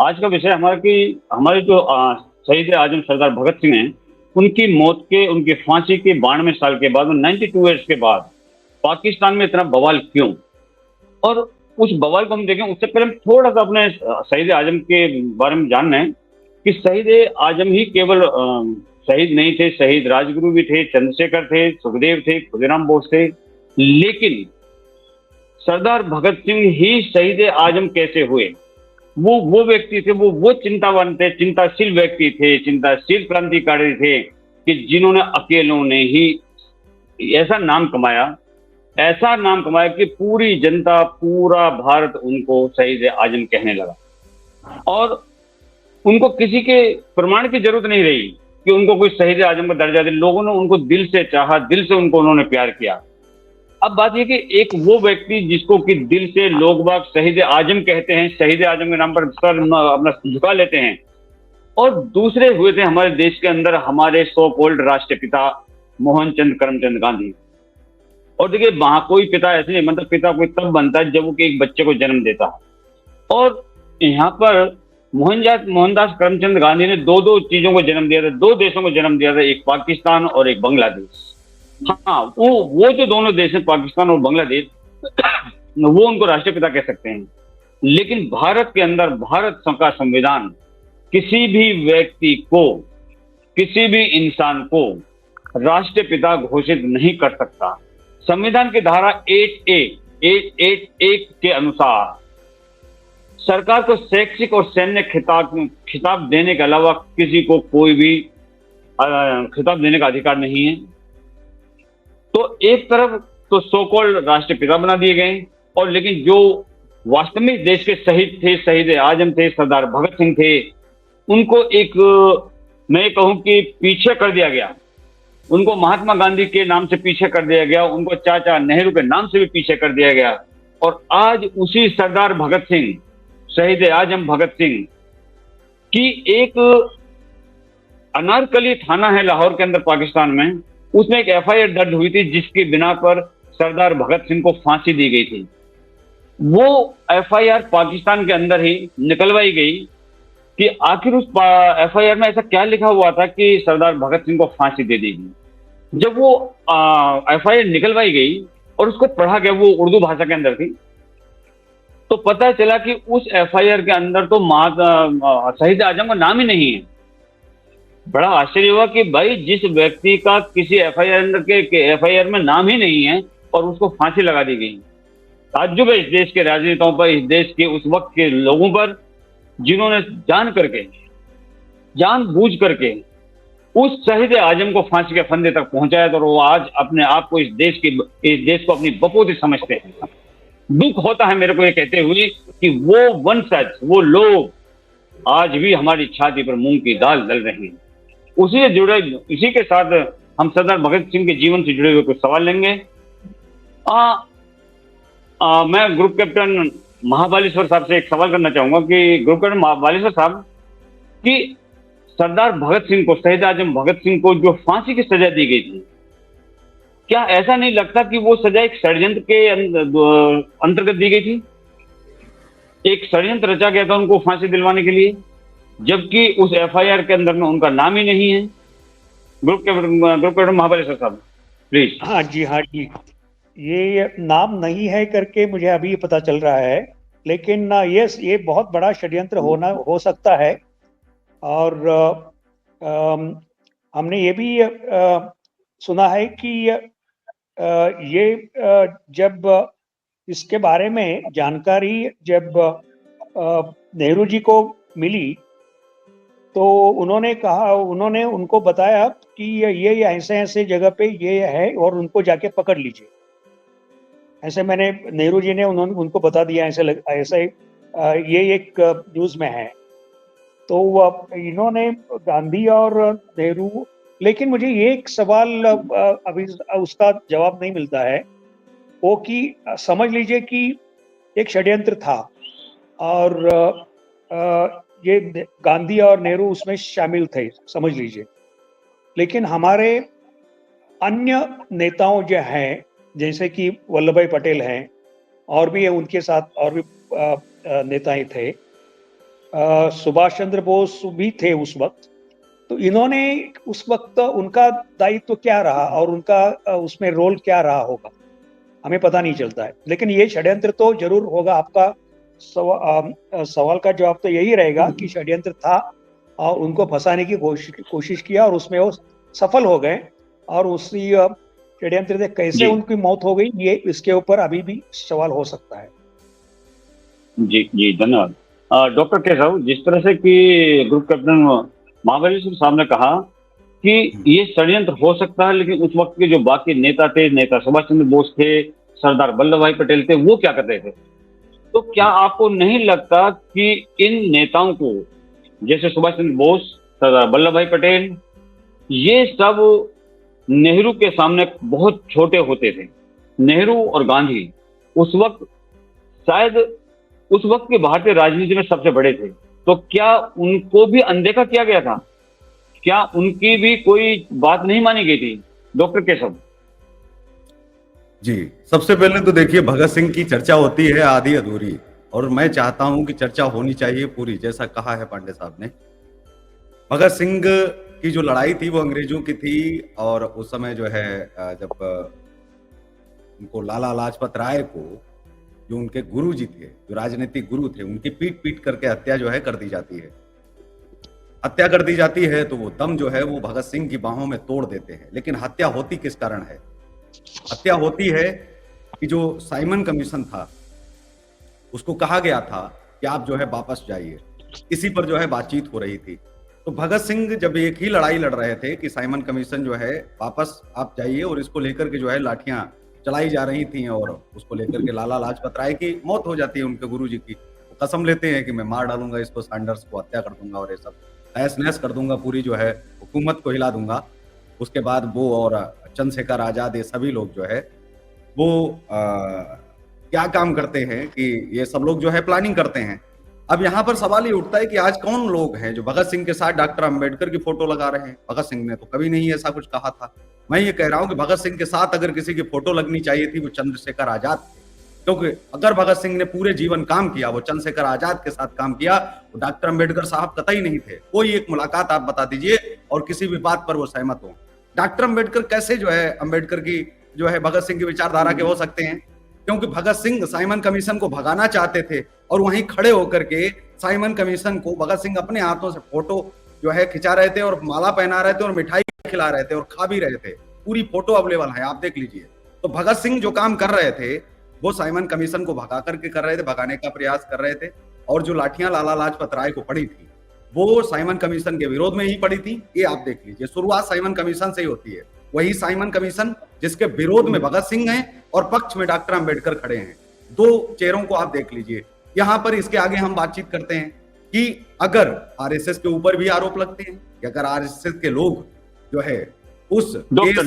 आज का विषय हमारा कि हमारे जो शहीद आजम सरदार भगत सिंह हैं, उनकी मौत के उनकी फांसी के 92 साल के बाद, 92 ईयर्स के बाद पाकिस्तान में इतना बवाल क्यों? और उस बवाल को हम देखें उससे पहले हम थोड़ा-सा अपने शहीद आजम के बारे में जान लें कि शहीद आजम ही केवल शहीद नहीं थे, शहीद राजगुरु भी थे, चंद्रशेखर थे, सुखदेव थे, खुदीराम बोस थे। लेकिन सरदार भगत सिंह ही शहीद आजम कैसे हुए? वो व्यक्ति थे, वो चिंतावान थे, चिंताशील व्यक्ति थे, चिंताशील क्रांतिकारी थे कि जिन्होंने अकेलों ने ही ऐसा नाम कमाया कि पूरी जनता, पूरा भारत उनको शहीद आजम कहने लगा। और उनको किसी के प्रमाण की जरूरत नहीं रही कि उनको कोई शहीद आजम का दर्जा दे। लोगों ने उनको दिल से चाहा, दिल से उनको उन्होंने प्यार किया। अब बात ये कि एक वो व्यक्ति जिसको कि दिल से लोग बाग शहीद आजम कहते हैं, शहीद आजम के नाम पर सर अपना झुका लेते हैं, और दूसरे हुए थे हमारे देश के अंदर हमारे सो कॉल्ड राष्ट्रपिता मोहनचंद करमचंद गांधी। और देखिए, वहां कोई पिता ऐसे नहीं, मतलब पिता कोई तब बनता है जब वो कि एक बच्चे को जन्म देता है। और यहाँ पर मोहनदास करमचंद गांधी ने दो दो चीजों को जन्म दिया था, दो देशों को जन्म दिया था, एक पाकिस्तान और एक बांग्लादेश। हाँ, वो जो दोनों देश हैं, पाकिस्तान और बांग्लादेश, वो उनको राष्ट्रपिता कह सकते हैं। लेकिन भारत के अंदर भारत का संविधान किसी भी व्यक्ति को, किसी भी इंसान को राष्ट्रपिता घोषित नहीं कर सकता। संविधान की धारा 8A के अनुसार सरकार को शैक्षिक और सैन्य खिताब देने के अलावा किसी को कोई भी खिताब देने का अधिकार नहीं है। तो एक तरफ तो सो कॉल्ड राष्ट्रपिता बना दिए गए, और लेकिन जो वास्तव में देश के शहीद थे, शहीद आजम थे, सरदार भगत सिंह थे, उनको एक, मैं कहूं कि पीछे कर दिया गया। उनको महात्मा गांधी के नाम से पीछे कर दिया गया, उनको चाचा नेहरू के नाम से भी पीछे कर दिया गया। और आज उसी सरदार भगत सिंह, शहीद आजम भगत सिंह की एक अनारकली थाना है लाहौर के अंदर पाकिस्तान में, उसमें एक एफआईआर दर्ज हुई थी जिसकी बिना पर सरदार भगत सिंह को फांसी दी गई थी। वो एफआईआर पाकिस्तान के अंदर ही निकलवाई गई कि आखिर उस एफआईआर में ऐसा क्या लिखा हुआ था कि सरदार भगत सिंह को फांसी दे दी गई। जब वो एफआईआर निकलवाई गई और उसको पढ़ा गया, वो उर्दू भाषा के अंदर थी, तो पता चला कि उस एफआईआर के अंदर तो शहीद आजम का नाम ही नहीं है। बड़ा आश्चर्य हुआ कि भाई, जिस व्यक्ति का किसी एफआईआर में नाम ही नहीं है और उसको फांसी लगा दी गई। ताज्जुब है इस देश के राजनेताओं पर, इस देश के उस वक्त के लोगों पर, जिन्होंने जानबूझ करके उस शहीद आजम को फांसी के फंदे तक पहुंचाया, तो वो आज अपने आप को इस देश को अपनी बपोती समझते हैं। दुख होता है मेरे को ये कहते हुए कि वो वंशज, वो लोग आज भी हमारी छाती पर मूंग की दाल दल रहे हैं। इसी के साथ हम सरदार भगत सिंह के जीवन से जुड़े हुए कुछ सवाल लेंगे। मैं ग्रुप कैप्टन महाबालेश्वर साहब से एक सवाल करना चाहूंगा कि ग्रुप कैप्टन महाबालेश्वर साहब, कि सरदार भगत सिंह को, शहीद आजम भगत सिंह को जो फांसी की सजा दी गई थी, क्या ऐसा नहीं लगता कि वो सजा एक षड्यंत्र के अंतर्गत दी गई थी? एक षड्यंत्र रचा गया था उनको फांसी दिलवाने के लिए, जबकि उस एफआईआर के अंदर में उनका नाम ही नहीं है। ग्रुप कैप्टन महाबलेश्वर साहब, प्लीज। हाँ जी, हाँ जी, ये नाम नहीं है करके मुझे अभी पता चल रहा है, लेकिन ये बहुत बड़ा षड्यंत्र हो सकता है। और हमने ये भी सुना है कि जब इसके बारे में जानकारी जब नेहरू जी को मिली, तो उन्होंने उनको बताया कि ये ऐसे ऐसे जगह पे ये है और उनको जाके पकड़ लीजिए। ऐसे नेहरू जी ने उनको बता दिया, ऐसे ये एक न्यूज़ में है। तो इन्होंने गांधी और नेहरू, लेकिन मुझे ये एक सवाल अभी उसका जवाब नहीं मिलता है, वो कि समझ लीजिए कि एक षड्यंत्र था और ये गांधी और नेहरू उसमें शामिल थे, समझ लीजिए। लेकिन हमारे अन्य नेताओं जो हैं, जैसे कि वल्लभ भाई पटेल हैं, और भी उनके साथ और भी नेताएं थे, सुभाष चंद्र बोस भी थे उस वक्त, तो इन्होंने उस वक्त उनका दायित्व क्या रहा और उनका उसमें रोल क्या रहा होगा, हमें पता नहीं चलता है। लेकिन ये षड्यंत्र तो जरूर होगा। आपका सवाल का जवाब तो यही रहेगा कि षड्यंत्र था और उनको फंसाने की कोशिश किया और उसमें वो सफल हो गए। और उसी षड्यंत्र से कैसे जी उनकी मौत हो गई, ये इसके ऊपर अभी भी सवाल हो सकता है। जी जी, धन्यवाद। डॉक्टर केशव, जिस तरह से कि ग्रुप कैप्टन महाबलेश्वर साहब ने कहा कि ये षड्यंत्र हो सकता है, लेकिन उस वक्त के जो बाकी नेता थे, नेता सुभाष चंद्र बोस थे, सरदार वल्लभ भाई पटेल थे, वो क्या कर रहे थे? तो क्या आपको नहीं लगता कि इन नेताओं को, जैसे सुभाष चंद्र बोस, सरदार वल्लभ भाई पटेल, ये सब नेहरू के सामने बहुत छोटे होते थे? नेहरू और गांधी उस वक्त शायद उस वक्त की भारतीय राजनीति में सबसे बड़े थे, तो क्या उनको भी अनदेखा किया गया था? क्या उनकी भी कोई बात नहीं मानी गई थी? डॉक्टर केशव जी, सबसे पहले तो देखिए, भगत सिंह की चर्चा होती है आधी अधूरी, और मैं चाहता हूं कि चर्चा होनी चाहिए पूरी, जैसा कहा है पांडे साहब ने। भगत सिंह की जो लड़ाई थी वो अंग्रेजों की थी, और उस समय जो है जब उनको लाला लाजपत राय को, जो उनके गुरु जी थे, जो राजनीतिक गुरु थे, उनकी पीट पीट करके हत्या जो है कर दी जाती है। हत्या कर दी जाती है तो वो दम जो है वो भगत सिंह की बाहों में तोड़ देते हैं। लेकिन हत्या होती किस कारण है? हत्या होती है कि जो साइमन कमीशन था, उसको कहा गया था कि आप जो है वापस जाइए, इसी पर जो है बातचीत हो रही थी। तो भगत सिंह जब एक ही लड़ाई लड़ रहे थे कि साइमन कमीशन जो है वापस आप जाइए, और इसको लेकर के जो है लाठियां चलाई जा रही थी, और उसको लेकर के लाला लाजपत राय की मौत हो जाती है, उनके गुरुजी की। वो कसम लेते हैं कि मैं मार डालूंगा इसको, सैंडर्स को हत्या कर दूंगा और ये सब तहस नहस कर दूंगा, पूरी जो है हुकूमत को हिला दूंगा। उसके बाद वो और चंद्रशेखर आजाद, ये सभी लोग जो है वो क्या काम करते हैं कि ये सब लोग जो है प्लानिंग करते हैं। अब यहाँ पर सवाल ये उठता है कि आज कौन लोग हैं जो भगत सिंह के साथ डॉक्टर अंबेडकर की फोटो लगा रहे हैं? भगत सिंह ने तो कभी नहीं ऐसा कुछ कहा था। मैं ये कह रहा हूं कि भगत सिंह के साथ अगर किसी की फोटो लगनी चाहिए थी, वो चंद्रशेखर आजाद थे। क्योंकि अगर भगत सिंह ने पूरे जीवन काम किया, वो चंद्रशेखर आजाद के साथ काम किया, तो डॉक्टर अंबेडकर साहब कतई नहीं थे। कोई एक मुलाकात आप बता दीजिए और किसी भी बात पर वो सहमत हो। डॉक्टर अंबेडकर कैसे जो है अंबेडकर की जो है भगत सिंह की विचारधारा के हो सकते हैं? क्योंकि भगत सिंह साइमन कमीशन को भगाना चाहते थे, और वहीं खड़े होकर के साइमन कमीशन को भगत सिंह अपने हाथों से फोटो जो है खिंचा रहे थे, और माला पहना रहे थे, और मिठाई खिला रहे थे, और खा भी रहे थे। पूरी फोटो अवेलेबल है, आप देख लीजिए। तो भगत सिंह जो काम कर रहे थे वो साइमन कमीशन को भगा करके कर रहे थे, भगाने का प्रयास कर रहे थे। और जो लाठियां लाला लाजपत राय को पड़ी थी, वो साइमन कमीशन के विरोध में ही पड़ी थी। ये आप देख लीजिए, शुरुआत साइमन कमीशन से ही होती है। वही साइमन कमीशन जिसके विरोध में भगत सिंह हैं और पक्ष में डॉक्टर अंबेडकर खड़े हैं। दो चेहरों को आप देख लीजिए। यहाँ पर इसके आगे हम बातचीत करते हैं कि अगर आरएसएस के ऊपर भी आरोप लगते हैं कि अगर आरएसएस के लोग जो है उस डॉक्टर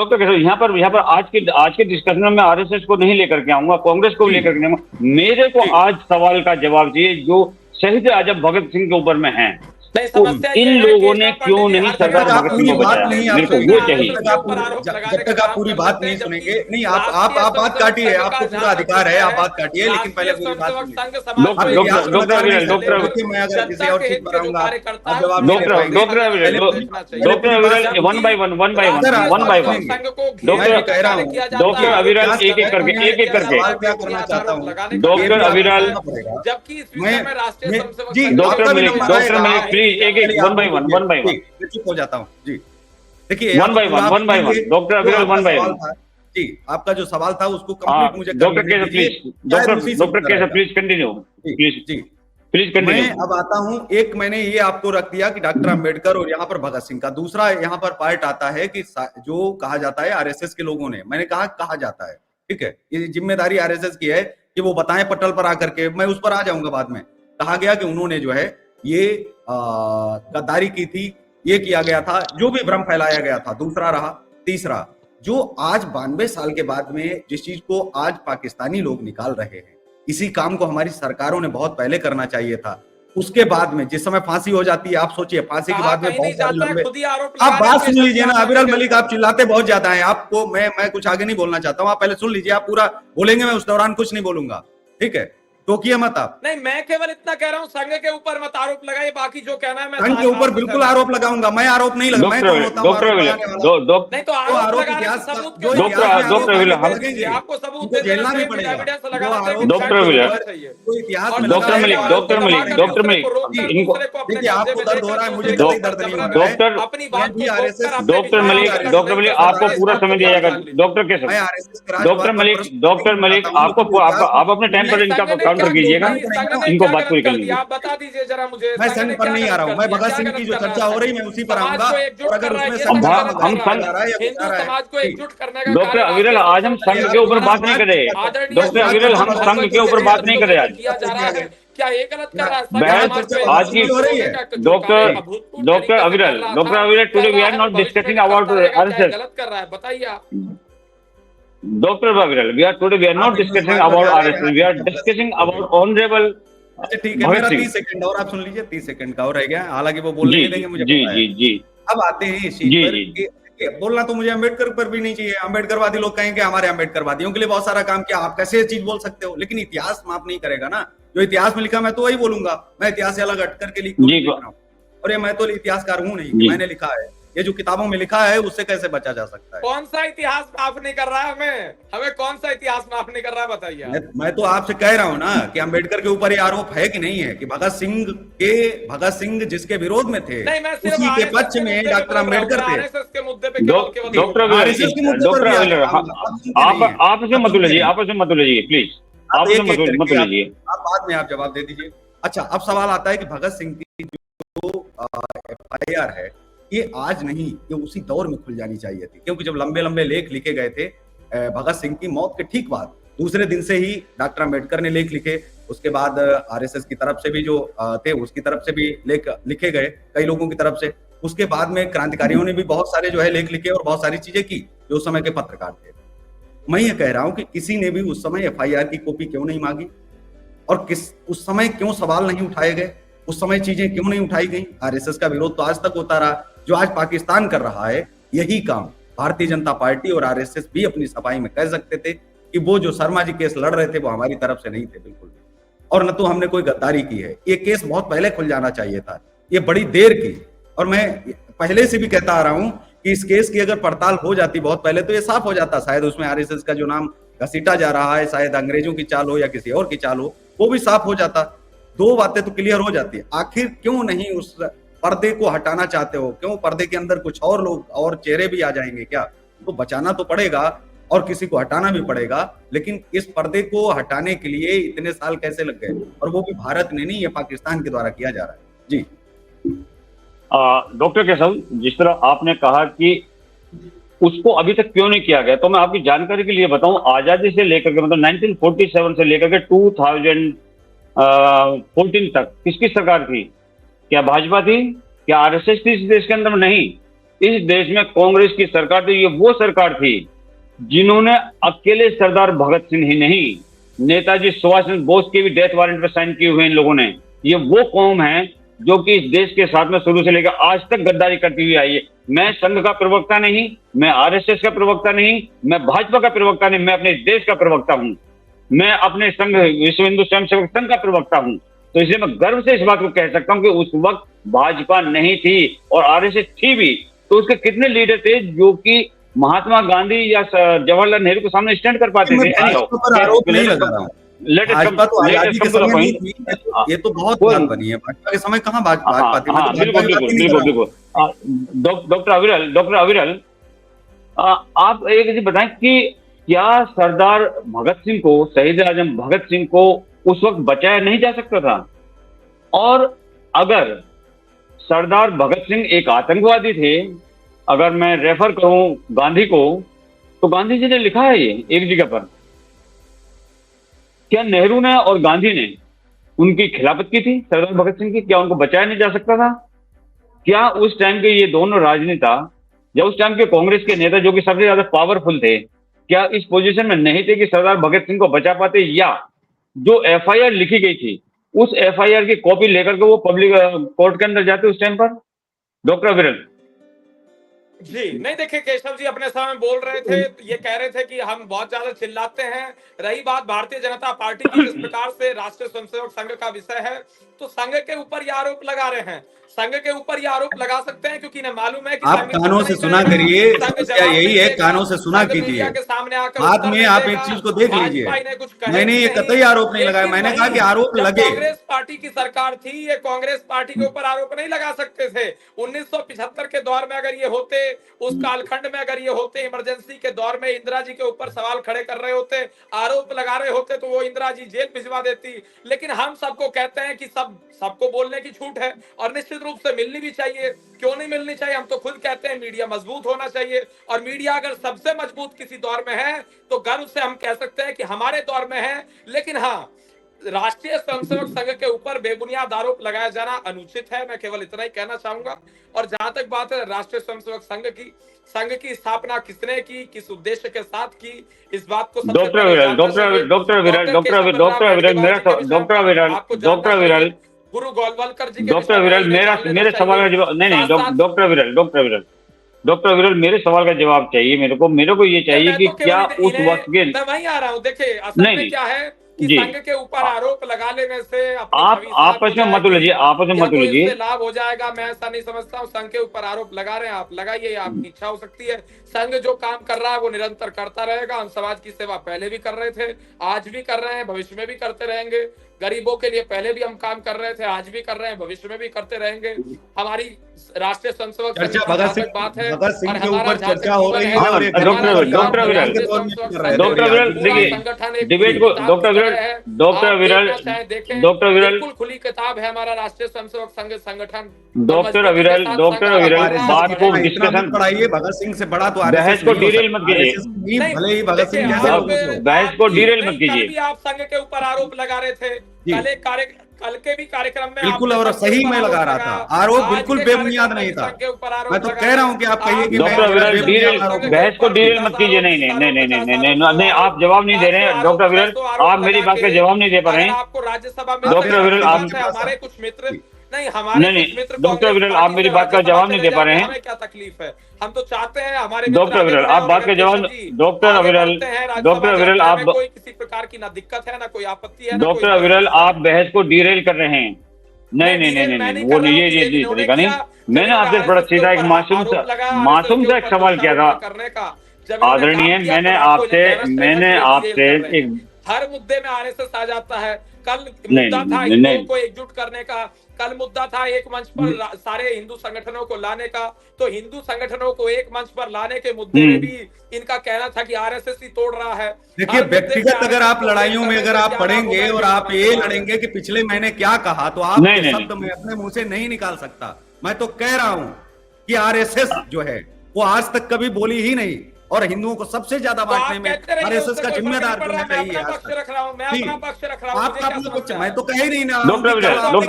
केशव, यहाँ पर आज के डिस्कशन में आरएसएस को नहीं लेकर के आऊंगा, कांग्रेस को लेकर के आऊंगा। मेरे को आज सवाल का जवाब चाहिए जो शहीद आजम भगत सिंह के ऊपर में है। तो इन लोगों ने क्यों नहीं सरदार भगत सिंह को बचाया? मेरे को वो चाहिए। जब तक आप पूरी बात नहीं सुनेंगे, नहीं आप बात काटिए, आपको पूरा अधिकार है, आप बात काटिए, लेकिन पहले पूरी बात डॉक्टर अविरल एक एक करके क्या करना चाहता हूँ डॉक्टर अविरल, जबकि डॉक्टर प्लीज एक वन बाय वन चुप हो जाता हूँ जी। देखिए वन बाय वन डॉक्टर अविरल वन बाय वन जी। आपका जो सवाल था उसको कंप्लीट मुझे doctor Keshav please continue, please continue. मैं अब आता हूं, एक मैंने ये आपको रख दिया कि डॉक्टर अंबेडकर और यहाँ पर भगत सिंह का। दूसरा यहाँ पर पार्ट आता है कि जो कहा जाता है आरएसएस के लोगों ने, मैंने कहा जाता है, ठीक है, ये जिम्मेदारी आरएसएस की है कि वो बताएं पटल पर आकर के, मैं उस पर आ जाऊंगा बाद में। कहा गया कि उन्होंने जो है ये गद्दारी की थी, ये किया गया था, जो भी भ्रम फैलाया गया था। दूसरा रहा। तीसरा, जो आज 92 साल के बाद में जिस चीज को आज पाकिस्तानी लोग निकाल रहे हैं, इसी काम को हमारी सरकारों ने बहुत पहले करना चाहिए था। उसके बाद में जिस समय फांसी हो जाती है, आप सोचिए फांसी के बाद में बहुत सारे लंबे, खुद ही आरोप आप लगा बात रहे सुन लीजिए ना हैं अविरल मलिक, आप चिल्लाते बहुत ज्यादा हैं। आपको मैं कुछ आगे नहीं बोलना चाहता हूँ, आप पहले सुन लीजिए। आप पूरा बोलेंगे, मैं उस दौरान कुछ नहीं बोलूंगा, ठीक है? टोकिए मत आप। नहीं, मैं केवल इतना कह रहा हूँ, संघ के ऊपर मत आरोप लगाइए, बाकी जो कहना है मैं संघ के ऊपर बिल्कुल आरोप लगाऊंगा। मैं आरोप नहीं लगा, मैं कौन होता हूँ आरोप लगाने वाला? नहीं तो जो आरोप इतिहास जो लगेंगे, आपको सबूत दे झेलना भी देना पड़ेगा। एविडेंस जो आरोप डॉक्टर विलियम, कोई इतिहास में डॉक्टर लगा है, मलिक, वो डॉक्टर आरोप मलिक, लगाएंगे। डॉक्टर मलिक, इनको देखिए आपको दर्द हो रहा है, मुझे दो- कतई दर्द नहीं हो रहा है। डॉक्टर अपनी बात को RSS doctor Malik, doctor Malik आपको पूरा समय दिया जाएगा। डॉक्टर मैं कैसे RSS के डॉक्टर मलिक, डॉक्टर मलिक आपको आप अपने टाइम पर इनका काउंटर कीजिएगा, इनको बात पूरी करनी है। आप बता दीजिए जरा मुझे। मैं संघ पर नहीं आ रहा हूँ, मैं भगत सिंह की जो चर्चा हो रही है मैं उसी पर आऊंगा। और अगर उसमें संघ का हम संघ हिंदू समाज को एकजुट करने का डॉक्टर अविरल, आज हम संघ के ऊपर बात नहीं कर रहे। डॉक्टर अविरल, हम संघ के ऊपर बात नहीं कर रहे आज। किया जा रहा है, क्या ये गलत कर रहा है? बहस आज की doctor Aviral, today we are not discussing about RSS. गलत कर रहा है, बताइए आप। Doctor Aviral, we are not discussing about RSS, we are discussing about honourable. अच्छा ठीक है, मेरा 30 सेकंड और आप सुन लीजिए, 30 सेकंड का और रह गया। हालांकि वो बोलने नहीं देंगे, मुझे जी पता है। जी जी। अब आते हैं इस चीज पर कि देखिए, बोलना तो मुझे अम्बेडकर पर भी नहीं चाहिए। अम्बेडकरवादी लोग कहेंगे हमारे अम्बेडकरवादियों के लिए बहुत सारा काम किया, आप कैसे चीज बोल सकते हो? लेकिन इतिहास माफ नहीं करेगा ना। जो इतिहास में लिखा मैं तो वही बोलूंगा। मैं इतिहास से अलग हट करके लिख रहा हूँ। और ये मैं तो इतिहासकार हूँ नहीं, मैंने लिखा है। ये जो किताबों में लिखा है उससे कैसे बचा जा सकता है? कौन सा इतिहास माफ नहीं कर रहा है? हमें कौन सा इतिहास माफ नहीं कर रहा है, बताइए। मैं तो आपसे कह रहा हूं ना कि अंबेडकर के ऊपर ये आरोप है कि नहीं है कि भगत सिंह जिसके विरोध में थे, नहीं, मैं सिर्फ उसी के पक्ष में डॉक्टर अंबेडकर थे। आरएसएस के मुद्दे पे केवल डॉक्टर अविरल, आप इसमें मत उलझिए, आप इसमें मत उलझिए प्लीज, आप इसमें मत उलझिए। आप बाद में आप जवाब दे दीजिए। अच्छा, अब सवाल आता है कि भगत सिंह की जो FIR है ये आज नहीं, ये उसी दौर में खुल जानी चाहिए थी। क्योंकि जब लंबे लंबे लेख लिखे गए थे भगत सिंह की मौत के ठीक बाद, दूसरे दिन से ही डॉक्टर अंबेडकर ने लेख लिखे। उसके बाद RSS की तरफ से भी जो थे उसकी तरफ से भी लेख लिखे गए कई लोगों की तरफ से। उसके बाद में क्रांतिकारियों ने भी बहुत सारे जो है लेख लिखे और बहुत सारी चीजें की जो उस समय के पत्रकार थे। मैं ये कह रहा हूं कि किसी ने भी उस समय FIR की कॉपी क्यों नहीं मांगी और उस समय क्यों सवाल नहीं उठाए गए, उस समय चीजें क्यों नहीं उठाई गई? RSS का विरोध तो आज तक होता रहा। जो आज पाकिस्तान कर रहा है यही काम भारतीय जनता पार्टी और RSS भी अपनी सफाई में कह सकते थे कि वो जो शर्मा जी केस लड़ रहे थे वो हमारी तरफ से नहीं थे बिल्कुल भी, और न तो हमने कोई गद्दारी की है। ये केस बहुत पहले खुल जाना चाहिए था, ये बड़ी देर की। और मैं पहले से भी कहता आ रहा हूं कि इस केस की अगर पड़ताल हो जाती बहुत पहले तो ये साफ हो जाता। शायद उसमें RSS का जो नाम घसीटा जा रहा है, शायद अंग्रेजों की चाल हो या किसी और की चाल हो, वो भी साफ हो जाता। दो बातें तो क्लियर हो जाती है। आखिर क्यों नहीं उस पर्दे को हटाना चाहते हो? क्यों पर्दे के अंदर कुछ और लोग और चेहरे भी आ जाएंगे क्या? तो बचाना तो पड़ेगा और किसी को हटाना भी पड़ेगा, लेकिन इस पर्दे को हटाने के लिए इतने साल कैसे लग गए? और वो भी भारत ने नहीं, ये पाकिस्तान के द्वारा किया जा रहा है। जी डॉक्टर केशव, जिस तरह आपने कहा कि उसको अभी तक क्यों नहीं किया गया, तो मैं आपकी जानकारी के लिए बताऊं, आजादी से लेकर के मतलब 1947 से लेकर के 2014 तक किसकी सरकार थी? क्या भाजपा थी? क्या RSS थी इस देश के अंदर? नहीं, इस देश में कांग्रेस की सरकार थी। ये वो सरकार थी जिन्होंने अकेले सरदार भगत सिंह ही नहीं, नेताजी सुभाष चंद्र बोस के भी डेथ वारंट पर साइन किए हुए इन लोगों ने। ये वो कौम है जो कि इस देश के साथ में शुरू से लेकर आज तक गद्दारी करती हुई आई है। मैं संघ का प्रवक्ता नहीं, मैं RSS का प्रवक्ता नहीं, मैं भाजपा का प्रवक्ता नहीं, मैं अपने देश का प्रवक्ता हूं। मैं अपने संघ विश्व हिंदू स्वयंसेवक संघ का प्रवक्ता हूं। तो इसलिए मैं गर्व से इस बात को कह सकता हूं कि उस वक्त भाजपा नहीं थी और RSS थी भी, तो उसके कितने लीडर थे जो कि महात्मा गांधी या जवाहरलाल नेहरू के सामने स्टैंड कर पाते थे? ये तो बहुत बात बनी है। भाजपा के समय कहाँ भाजपा थी? बिल्कुल। डॉक्टर अविरल, आप एक चीज बताएं कि क्या सरदार भगत सिंह को, शहीद आजम भगत सिंह को उस वक्त बचाया नहीं जा सकता था? और अगर सरदार भगत सिंह एक आतंकवादी थे, अगर मैं रेफर करूं गांधी को, तो गांधी जी ने लिखा है ये एक जगह पर, क्या नेहरू ने और गांधी ने उनकी खिलाफत की थी सरदार भगत सिंह की? क्या उनको बचाया नहीं जा सकता था? क्या उस टाइम के ये दोनों राजनेता या उस टाइम के कांग्रेस के नेता जो कि सबसे ज्यादा पावरफुल थे, क्या इस पोजीशन में नहीं थे कि सरदार भगत सिंह को बचा पाते? या जो FIR लिखी गई थी उस एफआईआर की कॉपी लेकर के वो पब्लिक कोर्ट के अंदर जाते उस टाइम पर, डॉक्टर विरल? जी नहीं, देखिए केशव जी अपने समय में बोल रहे थे, ये कह रहे थे कि हम बहुत ज्यादा चिल्लाते हैं। रही बात भारतीय जनता पार्टी की, जिस प्रकार से राष्ट्रीय स्वयंसेवक संघ का विषय है, तो संघ के ऊपर ये आरोप लगा रहे हैं। संघ के ऊपर ये आरोप लगा सकते हैं क्योंकि इन्हें मालूम है कि आप संघ कानों से सुना करिए, समस्या यही है, कानों से सुना कीजिए। के सामने आकर बाद में आप एक चीज को देख लीजिए, मैंने ये कतई आरोप नहीं लगाया, मैंने कहा कि आरोप लगे। कांग्रेस पार्टी की सरकार थी, ये कांग्रेस पार्टी के ऊपर आरोप नहीं लगा सकते थे। 1975 के दौर में अगर ये होते, उस कालखंड में अगर ये होते, इमरजेंसी के दौर में इंदिरा जी के ऊपर सवाल खड़े कर रहे होते, आरोप लगा रहे होते, तो वो इंदिरा जी जेल भिजवा देती। लेकिन हम सबको कहते हैं कि सबको बोलने की छूट है और निश्चित रूप से मिलनी भी चाहिए। क्यों नहीं मिलनी चाहिए? हम तो खुद कहते हैं मीडिया मजबूत होना चाहिए, और मीडिया अगर सबसे मजबूत किसी दौर में है तो गर्व से हम कह सकते हैं कि हमारे दौर में है। लेकिन हाँ, राष्ट्रीय स्वयंसेवक संघ के ऊपर बेबुनियाद आरोप लगाया जाना अनुचित है, मैं केवल इतना ही कहना चाहूंगा। और जहां तक बात है राष्ट्रीय स्वयंसेवक संघ की स्थापना किसने की, किस उद्देश्य के साथ की, इस बात को डॉक्टर विरल गुरु गोलवलकर जी डॉक्टर विरल मेरे सवाल का जवाब नहीं, डॉक्टर विरल मेरे सवाल का जवाब चाहिए मेरे को ये चाहिए कि क्या उस वक्त के, मैं वहीं आ रहा हूँ। देखिए असल में क्या है कि संघ के ऊपर आरोप लगा लेने से आप आपस में मत उलझिए, लाभ हो जाएगा, मैं ऐसा नहीं समझता हूँ। संघ के ऊपर आरोप लगा रहे हैं, आप लगाइए, आपकी इच्छा हो सकती है। संघ जो काम कर रहा है वो निरंतर करता रहेगा। हम समाज की सेवा पहले भी कर रहे थे, आज भी कर रहे हैं, भविष्य में भी करते रहेंगे। गरीबों के लिए पहले भी हम काम कर रहे थे, आज भी कर रहे हैं, भविष्य में भी करते रहेंगे। हमारी राष्ट्रीय स्वयंसेवक चर्चा भगत सिंह के ऊपर चर्चा हो रही है। डॉक्टर विरल देखिए, डिबेट को डॉक्टर विरल खुली किताब है हमारा राष्ट्रीय स्वयंसेवक संघ संगठन। डॉक्टर विरल बात को डिस्कशन बढ़ाइए। भगत सिंह से बड़ा तो बहस को डिरेल मत कीजिए, भले ही भगत सिंह जैसे बहस को डिरेल मत कीजिए। आप संघ के ऊपर आरोप लगा रहे थे, कल के भी कार्यक्रम में बिल्कुल, और सही में लगा रहा था आरोप, बिल्कुल बेबुनियाद नहीं था। मैं तो कह रहा हूँ कि आप कहिए कि डॉक्टर विरल बहस को डिरेल मत कीजिए। नहीं, आप जवाब नहीं दे रहे हैं डॉक्टर विरल, आप मेरी बात का जवाब नहीं दे पा रहे हैं। आपको राज्यसभा में डॉक्टर विरल आप हमारे कुछ मित्र नहीं डॉक्टर विरल आप मेरी बात का जवाब नहीं दे पा रहे हैं। हमें क्या तकलीफ है? हम तो चाहते हैं हमारे डॉक्टर विरल आप बात का जवाब, डॉक्टर विरल आप कोई किसी प्रकार की ना दिक्कत है ना कोई आपत्ति है। डॉक्टर विरल आप बहस को डिरेल कर रहे हैं। नहीं, वो ये तरीका नहीं। मैंने आपसे बड़ा सीधा एक मासूम सा एक सवाल किया था आदरणीय, मैंने आपसे एक हर मुद्दे में आरएसएस आ जाता है। कल मुद्दा था हिंदुओं को एकजुट करने का, कल मुद्दा था एक मंच पर सारे हिंदू संगठनों को लाने का, तो हिंदू संगठनों को एक मंच पर लाने के मुद्दे में भी इनका कहना था कि आरएसएस ही तोड़ रहा है। देखिए, व्यक्तिगत अगर आप लड़ाइयों में अगर आप पढ़ेंगे और आप ये लड़ेंगे कि पिछले महीने क्या कहा, तो आप शब्द में अपने मुंह से नहीं निकाल सकता। मैं तो कह रहा हूं कि आरएसएस जो है वो आज तक कभी बोली ही नहीं, और हिंदुओं को सबसे ज्यादा बांटने में आरएसएस का जिम्मेदार जो है नहीं है। मैं तो कह ही नहीं ना। डॉक्टर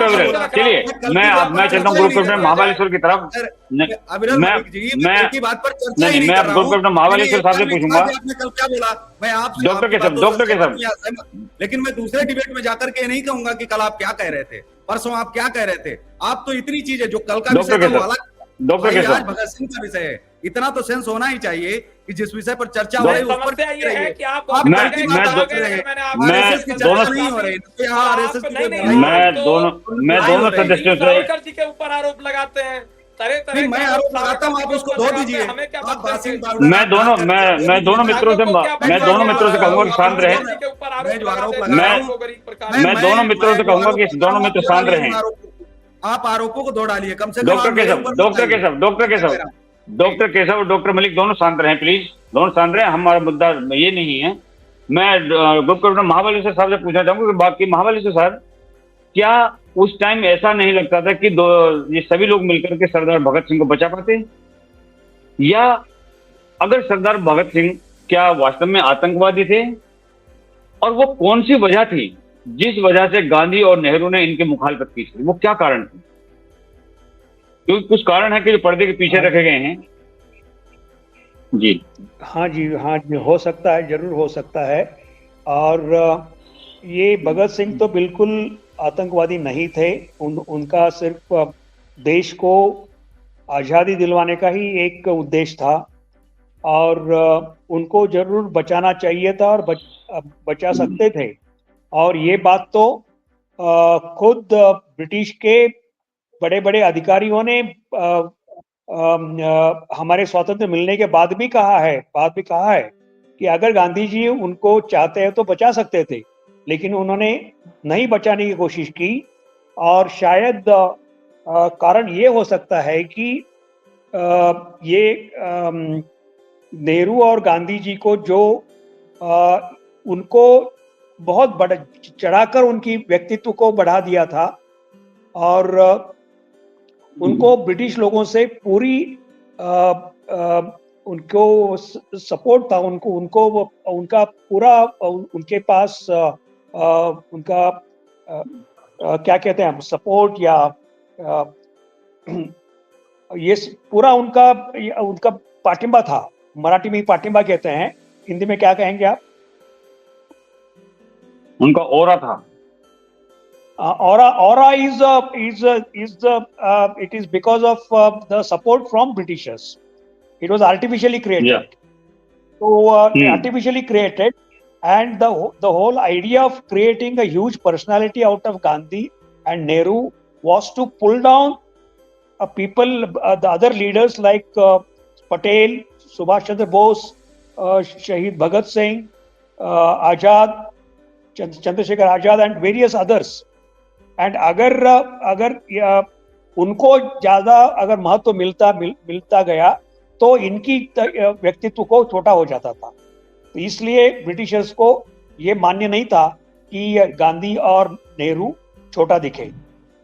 विरल चलिए, मैं चलता हूँ गुरुकुल महाबलेश्वर की तरफ। मैं बात पर चर्चा ही नहीं मैं गुरुकुल महाबलेश्वर साहब से पूछूंगा। आपने कल क्या बोला? मैं आप डॉक्टर के सब लेकिन मैं दूसरे डिबेट में जाकर के नहीं कहूंगा कि कल आप क्या कह रहे थे, परसों आप क्या कह रहे थे। आप तो इतनी चीजें जो कल का विषय था, डॉक्टर के आज भगत सिंह का विषय है, इतना तो सेंस होना ही चाहिए कि जिस विषय पर चर्चा हो रही है उस पर मैं दोनों सदस्यों से जी के ऊपर आरोप लगाते हैं। मैं आरोप लगाता हूँ, आप उसको धो दीजिए। मैं दोनों मित्रों से कहूंगा कि शांत रहे। मैं दोनों मित्रों से कहूंगा कि दोनों मित्र शांत रहे। आप आरोपों को दो डालिए कम से कम। डॉक्टर केशव और डॉक्टर मलिक दोनों शांत रहे प्लीज, दोनों शांत रहे। हमारा मुद्दा ये नहीं है। मैं गुरुकुल महाबलेश्वर साहब से पूछना चाहूंगा कि बाकी महाबलेश्वर साहब, क्या उस टाइम ऐसा नहीं लगता था कि ये सभी लोग मिलकर के सरदार भगत सिंह को बचा पाते, या अगर सरदार भगत सिंह क्या वास्तव में आतंकवादी थे, और वो कौन सी वजह थी जिस वजह से गांधी और नेहरू ने इनकी मुखालफत की थी? वो क्या कारण थी? क्योंकि कुछ कारण है कि जो पर्दे के पीछे रखे गए हैं। जी हाँ जी, हो सकता है, जरूर हो सकता है। और ये भगत सिंह तो बिल्कुल आतंकवादी नहीं थे। उनका सिर्फ देश को आज़ादी दिलवाने का ही एक उद्देश्य था, और उनको जरूर बचाना चाहिए था, और बचा सकते थे। और ये बात तो खुद ब्रिटिश के बड़े बड़े अधिकारियों ने हमारे स्वातंत्र मिलने के बाद भी कहा है कि अगर गांधी जी उनको चाहते हैं तो बचा सकते थे, लेकिन उन्होंने नहीं बचाने की कोशिश की। और शायद कारण ये हो सकता है कि ये नेहरू और गांधी जी को जो उनको बहुत बड़ा चढ़ाकर उनकी व्यक्तित्व को बढ़ा दिया था, और उनको ब्रिटिश लोगों से पूरी उनको सपोर्ट था, उनको उनका पूरा उनके पास उनका क्या कहते हैं सपोर्ट, या ये पूरा उनका पाटिंबा था। मराठी में पाटिंबा कहते हैं, हिंदी में क्या कहेंगे आप? उनका ओरा था। Aura it is because of the support from Britishers. It was artificially created. Yeah. So artificially created, and the whole idea of creating a huge personality out of Gandhi and Nehru was to pull down people, the other leaders like Patel, Subhash Chandra Bose, Shahid Bhagat Singh, Azad, Chandrasekhar Azad, and various others. And अगर उनको ज्यादा अगर महत्व मिलता गया तो इनकी व्यक्तित्व को छोटा हो जाता था। तो इसलिए ब्रिटिशर्स को ये मान्य नहीं था कि गांधी और नेहरू छोटा दिखे।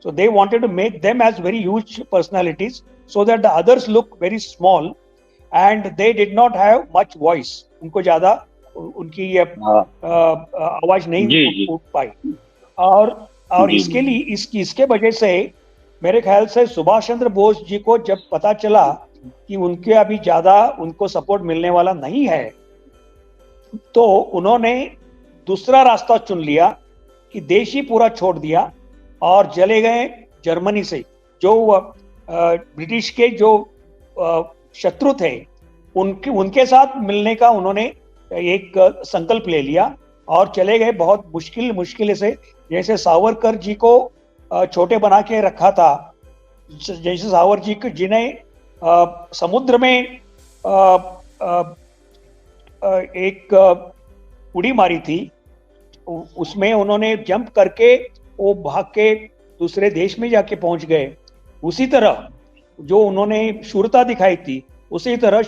So they wanted to make them as very huge personalities so that the others look very small, and they did not have much voice. उनको ज्यादा उनकी आवाज नहीं उठ पाई। और इसके वजह से मेरे ख्याल से सुभाष चंद्र बोस जी को जब पता चला कि उनके अभी ज्यादा उनको सपोर्ट मिलने वाला नहीं है, तो उन्होंने दूसरा रास्ता चुन लिया कि देश ही पूरा छोड़ दिया और चले गए जर्मनी से। जो ब्रिटिश के जो शत्रु थे उनके साथ मिलने का उन्होंने एक संकल्प ले लिया और चले गए बहुत मुश्किल से। जैसे सावरकर जी को छोटे बना के रखा था, जैसे सावरकर जी को जिन्हें समुद्र में एक उड़ी मारी थी, उसमें उन्होंने जंप करके वो भाग के दूसरे देश में जाके पहुंच गए। उसी तरह जो उन्होंने शूरता दिखाई थी, उसी तरह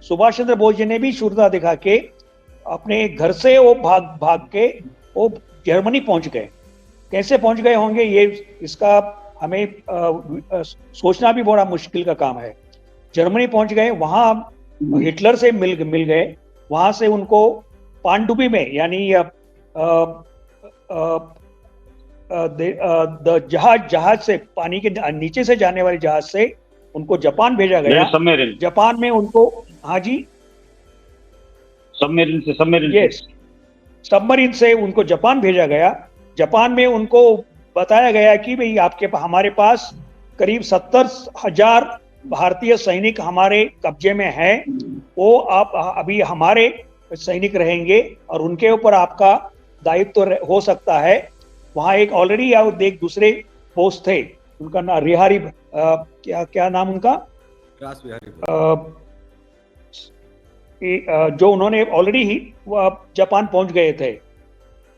सुभाष चंद्र बोस जी ने भी शूरता दिखा के अपने घर से वो भाग के वो जर्मनी पहुंच गए। कैसे पहुंच गए होंगे ये इसका हमें सोचना भी बड़ा मुश्किल का काम है। जर्मनी पहुंच गए, वहां हिटलर से मिल गए। वहां से उनको पानडुब्बी में यानी जहाज से, पानी के नीचे से जाने वाले जहाज से उनको जापान भेजा गया। जापान में उनको, हाँ जी, सबमरीन से उनको जापान भेजा गया। जापान में उनको बताया गया कि भाई हमारे पास करीब 70,000 भारतीय सैनिक हमारे कब्जे में हैं, वो आप अभी हमारे सैनिक रहेंगे और उनके ऊपर आपका दायित्व हो सकता है। वहाँ एक ऑलरेडी एक दूसरे बोस थे, उनका नाम रिहारी, क्या नाम उनका, रास बिहारी, जो उन्होंने ऑलरेडी ही जापान पहुंच गए थे।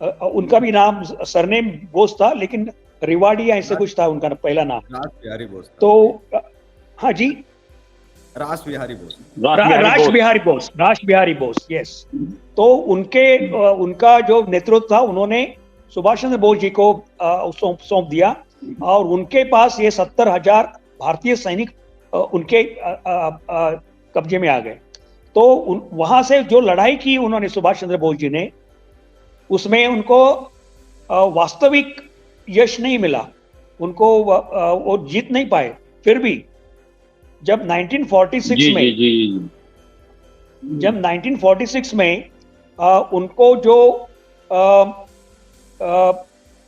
उनका भी नाम सरनेम बोस था, लेकिन रिवाड़ी ऐसे कुछ था उनका पहला नाम। रास बिहारी बोस। तो हाँ जी, रास बिहारी बोस, यस। तो उनका जो नेतृत्व था उन्होंने सुभाष चंद्र बोस जी को सौंप दिया, और उनके पास ये 70,000 भारतीय सैनिक उनके कब्जे में आ गए। तो वहां से जो लड़ाई की उन्होंने सुभाष चंद्र बोस जी ने, उसमें उनको वास्तविक यश नहीं मिला, उनको वो जीत नहीं पाए। फिर भी जब 1946 में उनको जो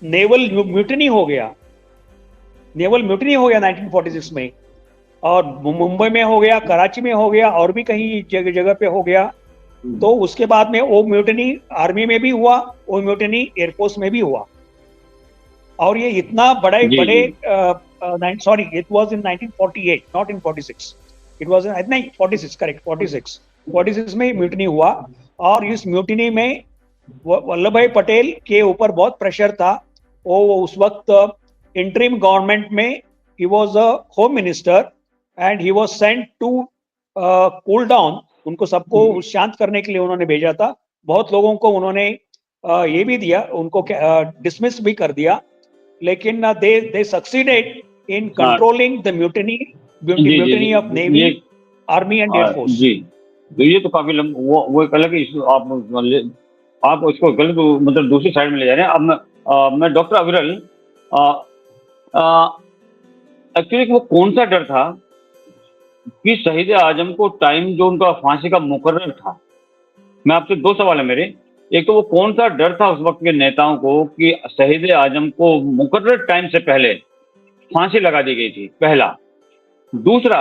नेवल म्यूटिनी हो गया, 1946 में, और मुंबई में हो गया, कराची में हो गया, और भी कहीं जगह जगह पे हो गया। तो उसके बाद में वो म्यूटिनी आर्मी में भी हुआ, वो म्यूटिनी एयरफोर्स में भी हुआ, और ये इतना बड़े जी बड़े जी sorry, it was in 1948, not in 46, it was in, नहीं 46, करेक्ट, 46 में म्यूटिनी हुआ। और इस म्यूटिनी में वल्लभ भाई पटेल के ऊपर बहुत प्रेशर था। वो उस वक्त इंटरिम गवर्नमेंट में he was a home minister, and he was sent to cool down, उनको सबको शांत करने के लिए उन्होंने भेजा था। बहुत लोगों को उन्होंने ये भी दिया, उनको डिसमिस भी कर दिया, लेकिन दे सक्सीडेड इन हाँ कंट्रोलिंग द म्यूटिनी, जी जी म्यूटिनी ऑफ नेवी, ये आर्मी एंड एयरफोर्स। जी, तो ये तो काफी वो एक अलग इशू आप उसको गलत मतलब दूसरी साइड में ले जा रहे हैं। अब मैं डॉक्टर अविरल, एक्चुअली वो कौन सा डर था कि शहीद आजम को टाइम जो उनका फांसी का मुकर्रर था, मैं आपसे दो सवाल है मेरे। एक तो वो कौन सा डर था उस वक्त के नेताओं को कि शहीद आजम को मुकर्रर टाइम से पहले फांसी लगा दी गई थी, पहला। दूसरा,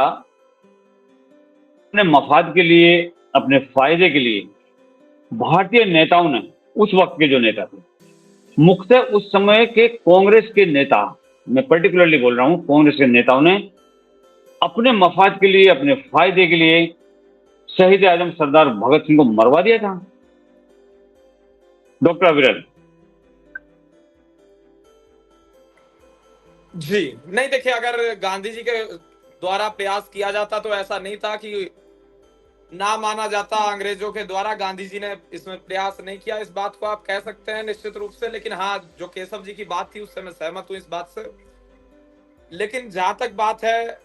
अपने मफाद के लिए, अपने फायदे के लिए भारतीय नेताओं ने, उस वक्त के जो नेता थे, मुख्यतः उस समय के कांग्रेस के नेता, मैं पर्टिकुलरली बोल रहा हूं, कांग्रेस के नेताओं ने अपने मफाद के लिए, अपने फायदे के लिए शहीद आजम सरदार भगत सिंह को मरवा दिया था। डॉक्टर अविरल जी, नहीं देखिए, अगर गांधी जी के द्वारा प्रयास किया जाता तो ऐसा नहीं था कि ना माना जाता। अंग्रेजों के द्वारा गांधी जी ने इसमें प्रयास नहीं किया, इस बात को आप कह सकते हैं निश्चित रूप से। लेकिन हाँ, जो केशव जी की बात थी उससे मैं सहमत हूं इस बात से। लेकिन जहां तक बात है,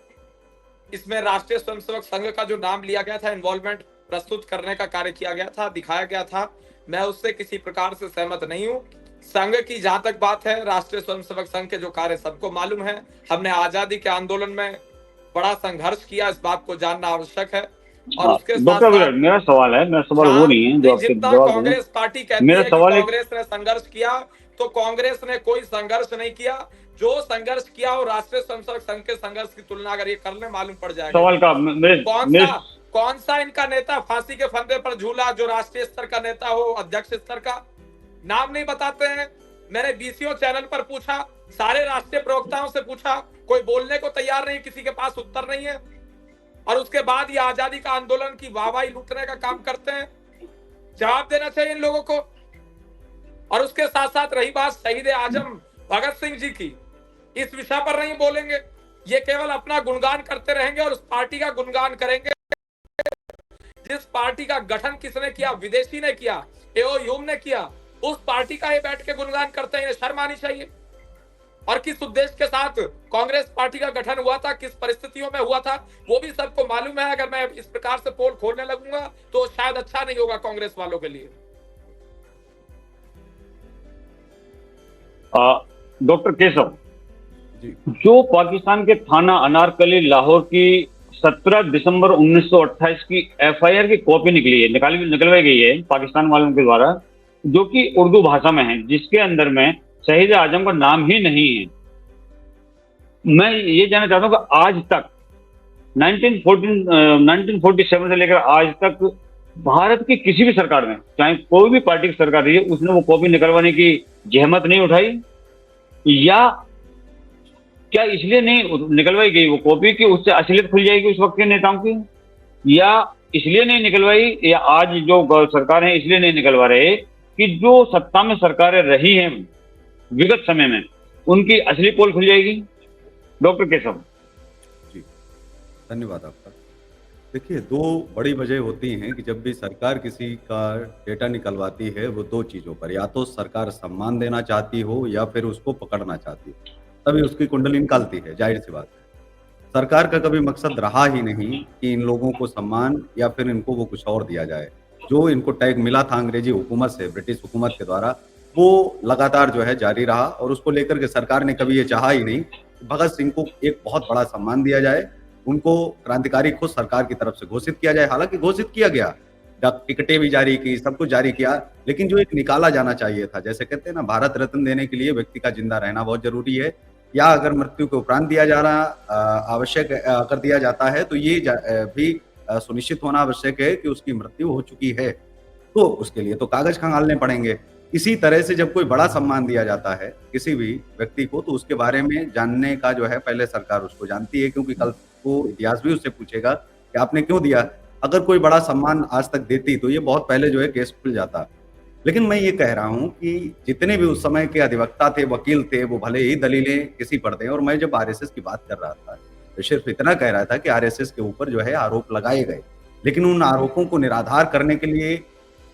इसमें राष्ट्रीय स्वयंसेवक संघ का जो नाम लिया गया था, इन्वॉल्वमेंट प्रस्तुत करने का कार्य किया गया था, दिखाया गया था, मैं उससे किसी प्रकार से सहमत नहीं हूं। संघ की जहां तक बात है, राष्ट्रीय स्वयंसेवक संघ के जो कार्य सबको मालूम है। हमने आजादी के आंदोलन में बड़ा संघर्ष किया, इस बात को जानना आवश्यक है। और उसके साथ डॉक्टर अविरल, साथ मेरा सवाल है, मेरा सवाल वो नहीं है जो नहीं, आपके जितना जवाब देंगे। कांग्रेस पार्टी कहती मेरा है कि सवाल एक, कांग्रेस ने संघर्ष किया, तो कांग्रेस ने कोई संघर्ष नहीं किया। जो संघर्ष किया वो राष्ट्रीय स्वयंसेवक संघ के संघर्ष की तुलना अगर ये कर ले, मालूम पड़ जाएगा। सवाल का कौन सा इनका नेता फांसी के फंदे पर झूला, जो राष्ट्रीय स्तर का नेता हो, अध्यक्ष स्तर का? नाम नहीं बताते हैं। मैंने बीसीओ चैनल पर पूछा, सारे राष्ट्रीय प्रवक्ताओं से पूछा, कोई बोलने को तैयार नहीं, किसी के पास उत्तर नहीं है। और उसके बाद ये आजादी का आंदोलन की वाहवाही लूटने का काम करते हैं। जवाब देना चाहिए इन लोगों को। और उसके साथ साथ रही बात शहीद आजम भगत सिंह जी की, इस विषय पर नहीं बोलेंगे, ये केवल अपना गुणगान करते रहेंगे और उस पार्टी का गुणगान करेंगे जिस पार्टी का गठन किसने किया, विदेशी ने किया, एओ ह्यूम ने किया, उस पार्टी का ये बैठ के गुणगान करते हैं। शर्म आनी चाहिए। और किस उद्देश्य के साथ कांग्रेस पार्टी का गठन हुआ था, किस परिस्थितियों में हुआ था, वो भी सबको मालूम है। अगर मैं इस प्रकार से पोल खोलने लगूंगा तो शायद अच्छा नहीं होगा कांग्रेस वालों के लिए। डॉक्टर केशव, जो पाकिस्तान के थाना अनारकली लाहौर की 17 दिसंबर 1928 की एफआईआर की कॉपी निकलवाई गई है पाकिस्तान वालों के द्वारा, जो कि उर्दू भाषा में है, जिसके अंदर में शहीद आजम का नाम ही नहीं है। मैं ये जानना चाहता हूँ कि आज तक 1947 से लेकर आज तक भारत की किसी भी सरकार में, चाहे कोई भी पार्टी की सरकार रही है, उसने वो कॉपी निकलवाने की जहमत नहीं उठाई, या क्या इसलिए नहीं निकलवाई गई वो कॉपी कि उससे असलियत खुल जाएगी उस वक्त के नेताओं की, या इसलिए नहीं निकलवाई, या आज जो सरकार है इसलिए नहीं निकलवा रहे कि जो सत्ता में सरकारें रही हैं विगत समय में उनकी असली पोल खुल जाएगी? डॉक्टर केशव जी, धन्यवाद आपका। देखिए, दो बड़ी वजह होती हैं कि जब भी सरकार किसी का डेटा निकलवाती है, वो दो चीज़ों पर, या तो सरकार सम्मान देना चाहती हो या फिर उसको पकड़ना चाहती हो, तभी उसकी कुंडली निकालती है। जाहिर सी बात है, सरकार का कभी मकसद रहा ही नहीं कि इन लोगों को सम्मान या फिर इनको वो कुछ और दिया जाए। जो इनको टैग मिला था अंग्रेजी हुकूमत से, ब्रिटिश हुकूमत के द्वारा, वो लगातार जो है जारी रहा, और उसको लेकर के सरकार ने कभी ये चाहा ही नहीं कि भगत सिंह को एक बहुत बड़ा सम्मान दिया जाए, उनको क्रांतिकारी खुद सरकार की तरफ से घोषित किया जाए। हालांकि घोषित किया गया, टिकटें भी जारी की, सब कुछ जारी किया, लेकिन जो एक निकाला जाना चाहिए था, जैसे कहते हैं ना, भारत रत्न देने के लिए व्यक्ति का जिंदा रहना बहुत जरूरी है, या अगर मृत्यु के उपरांत दिया जा रहा आवश्यक अगर दिया जाता है तो ये भी सुनिश्चित होना आवश्यक है कि उसकी मृत्यु हो चुकी है, तो उसके लिए तो कागज खंगालने पड़ेंगे। इसी तरह से जब कोई बड़ा सम्मान दिया जाता है किसी भी व्यक्ति को, तो उसके बारे में जानने का जो है पहले सरकार उसको जानती है, क्योंकि कल को इतिहास भी उससे पूछेगा कि आपने क्यों दिया। अगर कोई बड़ा सम्मान आज तक देती तो ये बहुत पहले जो है केस खुल जाता। लेकिन मैं ये कह रहा हूँ कि जितने भी उस समय के अधिवक्ता थे, वकील थे, वो भले ही दलीलें किसी पर दें, और मैं जब आरएसएस की बात कर रहा था तो सिर्फ इतना कह रहा था कि आरएसएस के ऊपर जो है आरोप लगाए गए, लेकिन उन आरोपों को निराधार करने के लिए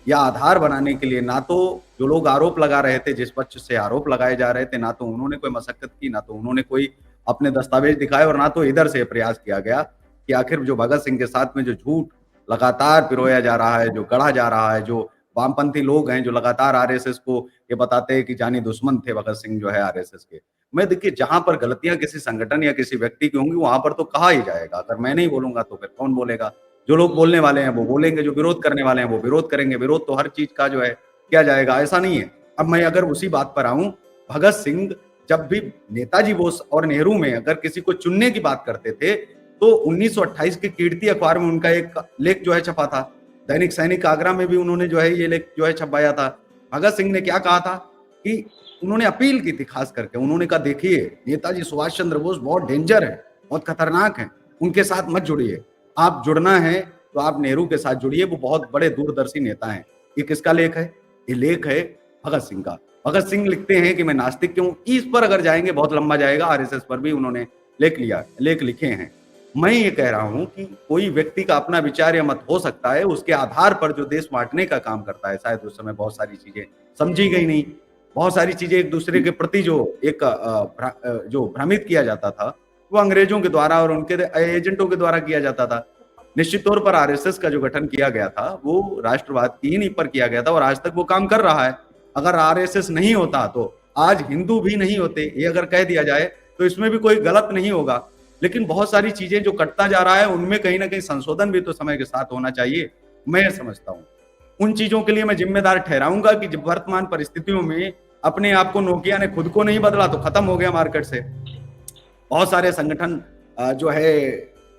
या आधार बनाने के लिए ना तो जो लोग आरोप लगा रहे थे, जिस पक्ष से आरोप लगाए जा रहे थे, ना तो उन्होंने कोई मशक्कत की, ना तो उन्होंने कोई अपने दस्तावेज दिखाए, और ना तो इधर से प्रयास किया गया कि आखिर जो भगत सिंह के साथ में जो झूठ लगातार पिरोया जा रहा है, जो गढ़ा जा रहा है, जो वामपंथी लोग हैं जो लगातार आरएसएस को ये बताते हैं कि जानी दुश्मन थे भगत सिंह जो है आरएसएस के। मैं देखिए, जहां पर गलतियां किसी संगठन या किसी व्यक्ति की होंगी वहां पर तो कहा ही जाएगा। अगर मैं नहीं बोलूंगा तो फिर कौन बोलेगा? जो लोग बोलने वाले हैं वो बोलेंगे, जो विरोध करने वाले हैं वो विरोध करेंगे। विरोध तो हर चीज का जो है किया जाएगा, ऐसा नहीं है। अब मैं अगर उसी बात पर आऊं, भगत सिंह जब भी नेताजी बोस और नेहरू में अगर किसी को चुनने की बात करते थे तो 1928 के कीर्ति अखबार में उनका एक लेख जो है छपा था। दैनिक सैनिक आगरा में भी उन्होंने जो है ये लेख जो है छपाया था। भगत सिंह ने क्या कहा था कि उन्होंने अपील की थी, खास करके उन्होंने कहा, देखिए नेताजी सुभाष चंद्र बोस बहुत डेंजर है, बहुत खतरनाक है, उनके साथ मत जुड़िए। आप जुड़ना है तो आप नेहरू के साथ जुड़िए, वो बहुत बड़े दूरदर्शी नेता हैं। ये किसका लेख है? ये लेख है भगत सिंह का। भगत सिंह लिखते हैं कि मैं नास्तिक क्यों। इस पर अगर जाएंगे बहुत लंबा जाएगा। आरएसएस पर भी उन्होंने लेख लिखे हैं। मैं ये कह रहा हूं कि कोई व्यक्ति का अपना विचार या मत हो सकता है, उसके आधार पर जो देश बांटने का काम करता है, शायद उस समय बहुत सारी चीजें समझी गई नहीं, बहुत सारी चीजें एक दूसरे के प्रति जो जो भ्रमित किया जाता था वो अंग्रेजों के द्वारा और उनके एजेंटों के द्वारा किया जाता था। निश्चित तौर पर आरएसएस का जो गठन किया गया था वो राष्ट्रवाद की नींव पर किया गया था और आज तक वो काम कर रहा है। अगर आरएसएस नहीं होता तो आज हिंदू भी नहीं होते, ये अगर कह दिया जाए तो इसमें भी कोई गलत नहीं होगा। लेकिन बहुत सारी चीजें जो कटता जा रहा है उनमें कहीं ना कहीं संशोधन भी तो समय के साथ होना चाहिए। मैं समझता हूँ उन चीजों के लिए मैं जिम्मेदार ठहराऊंगा कि जब वर्तमान परिस्थितियों में अपने आप को नोकिया ने खुद को नहीं बदला तो खत्म हो गया मार्केट से। बहुत सारे संगठन जो है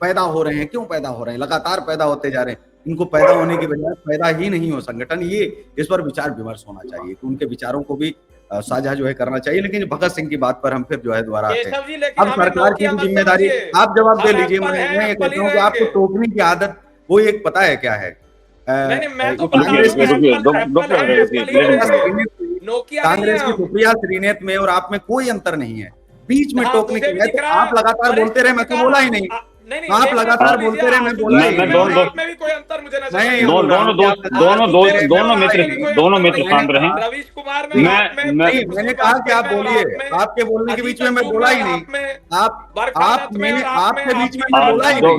पैदा हो रहे हैं। क्यों पैदा हो रहे हैं? लगातार पैदा होते जा रहे हैं। इनको पैदा होने की बजाय पैदा ही नहीं हो संगठन, ये इस पर विचार विमर्श होना चाहिए कि उनके विचारों को भी साझा जो है करना चाहिए। लेकिन भगत सिंह की बात पर हम फिर जो है दोबारा आते हैं। अब सरकार की जिम्मेदारी, आप जवाब दे लीजिए। मैं ये कहता हूँ कि आपको टोकने की आदत वो एक पता है क्या है? कांग्रेस की सुप्रिया श्रीनेत में और आप में कोई अंतर नहीं है। बीच में टोकने की बजाय तो आप लगातार बोलते रहे, मैं तो बोला ही नहीं। आप लगातार बोलते रहे, मैं बोला ही नहीं। दोनों मित्र शांत रहे। रवीश कुमार में मैंने कहा कि आप बोलिए, आपके बोलने के बीच में मैं बोला ही नहीं। आपके बीच में मैं बोला ही नहीं।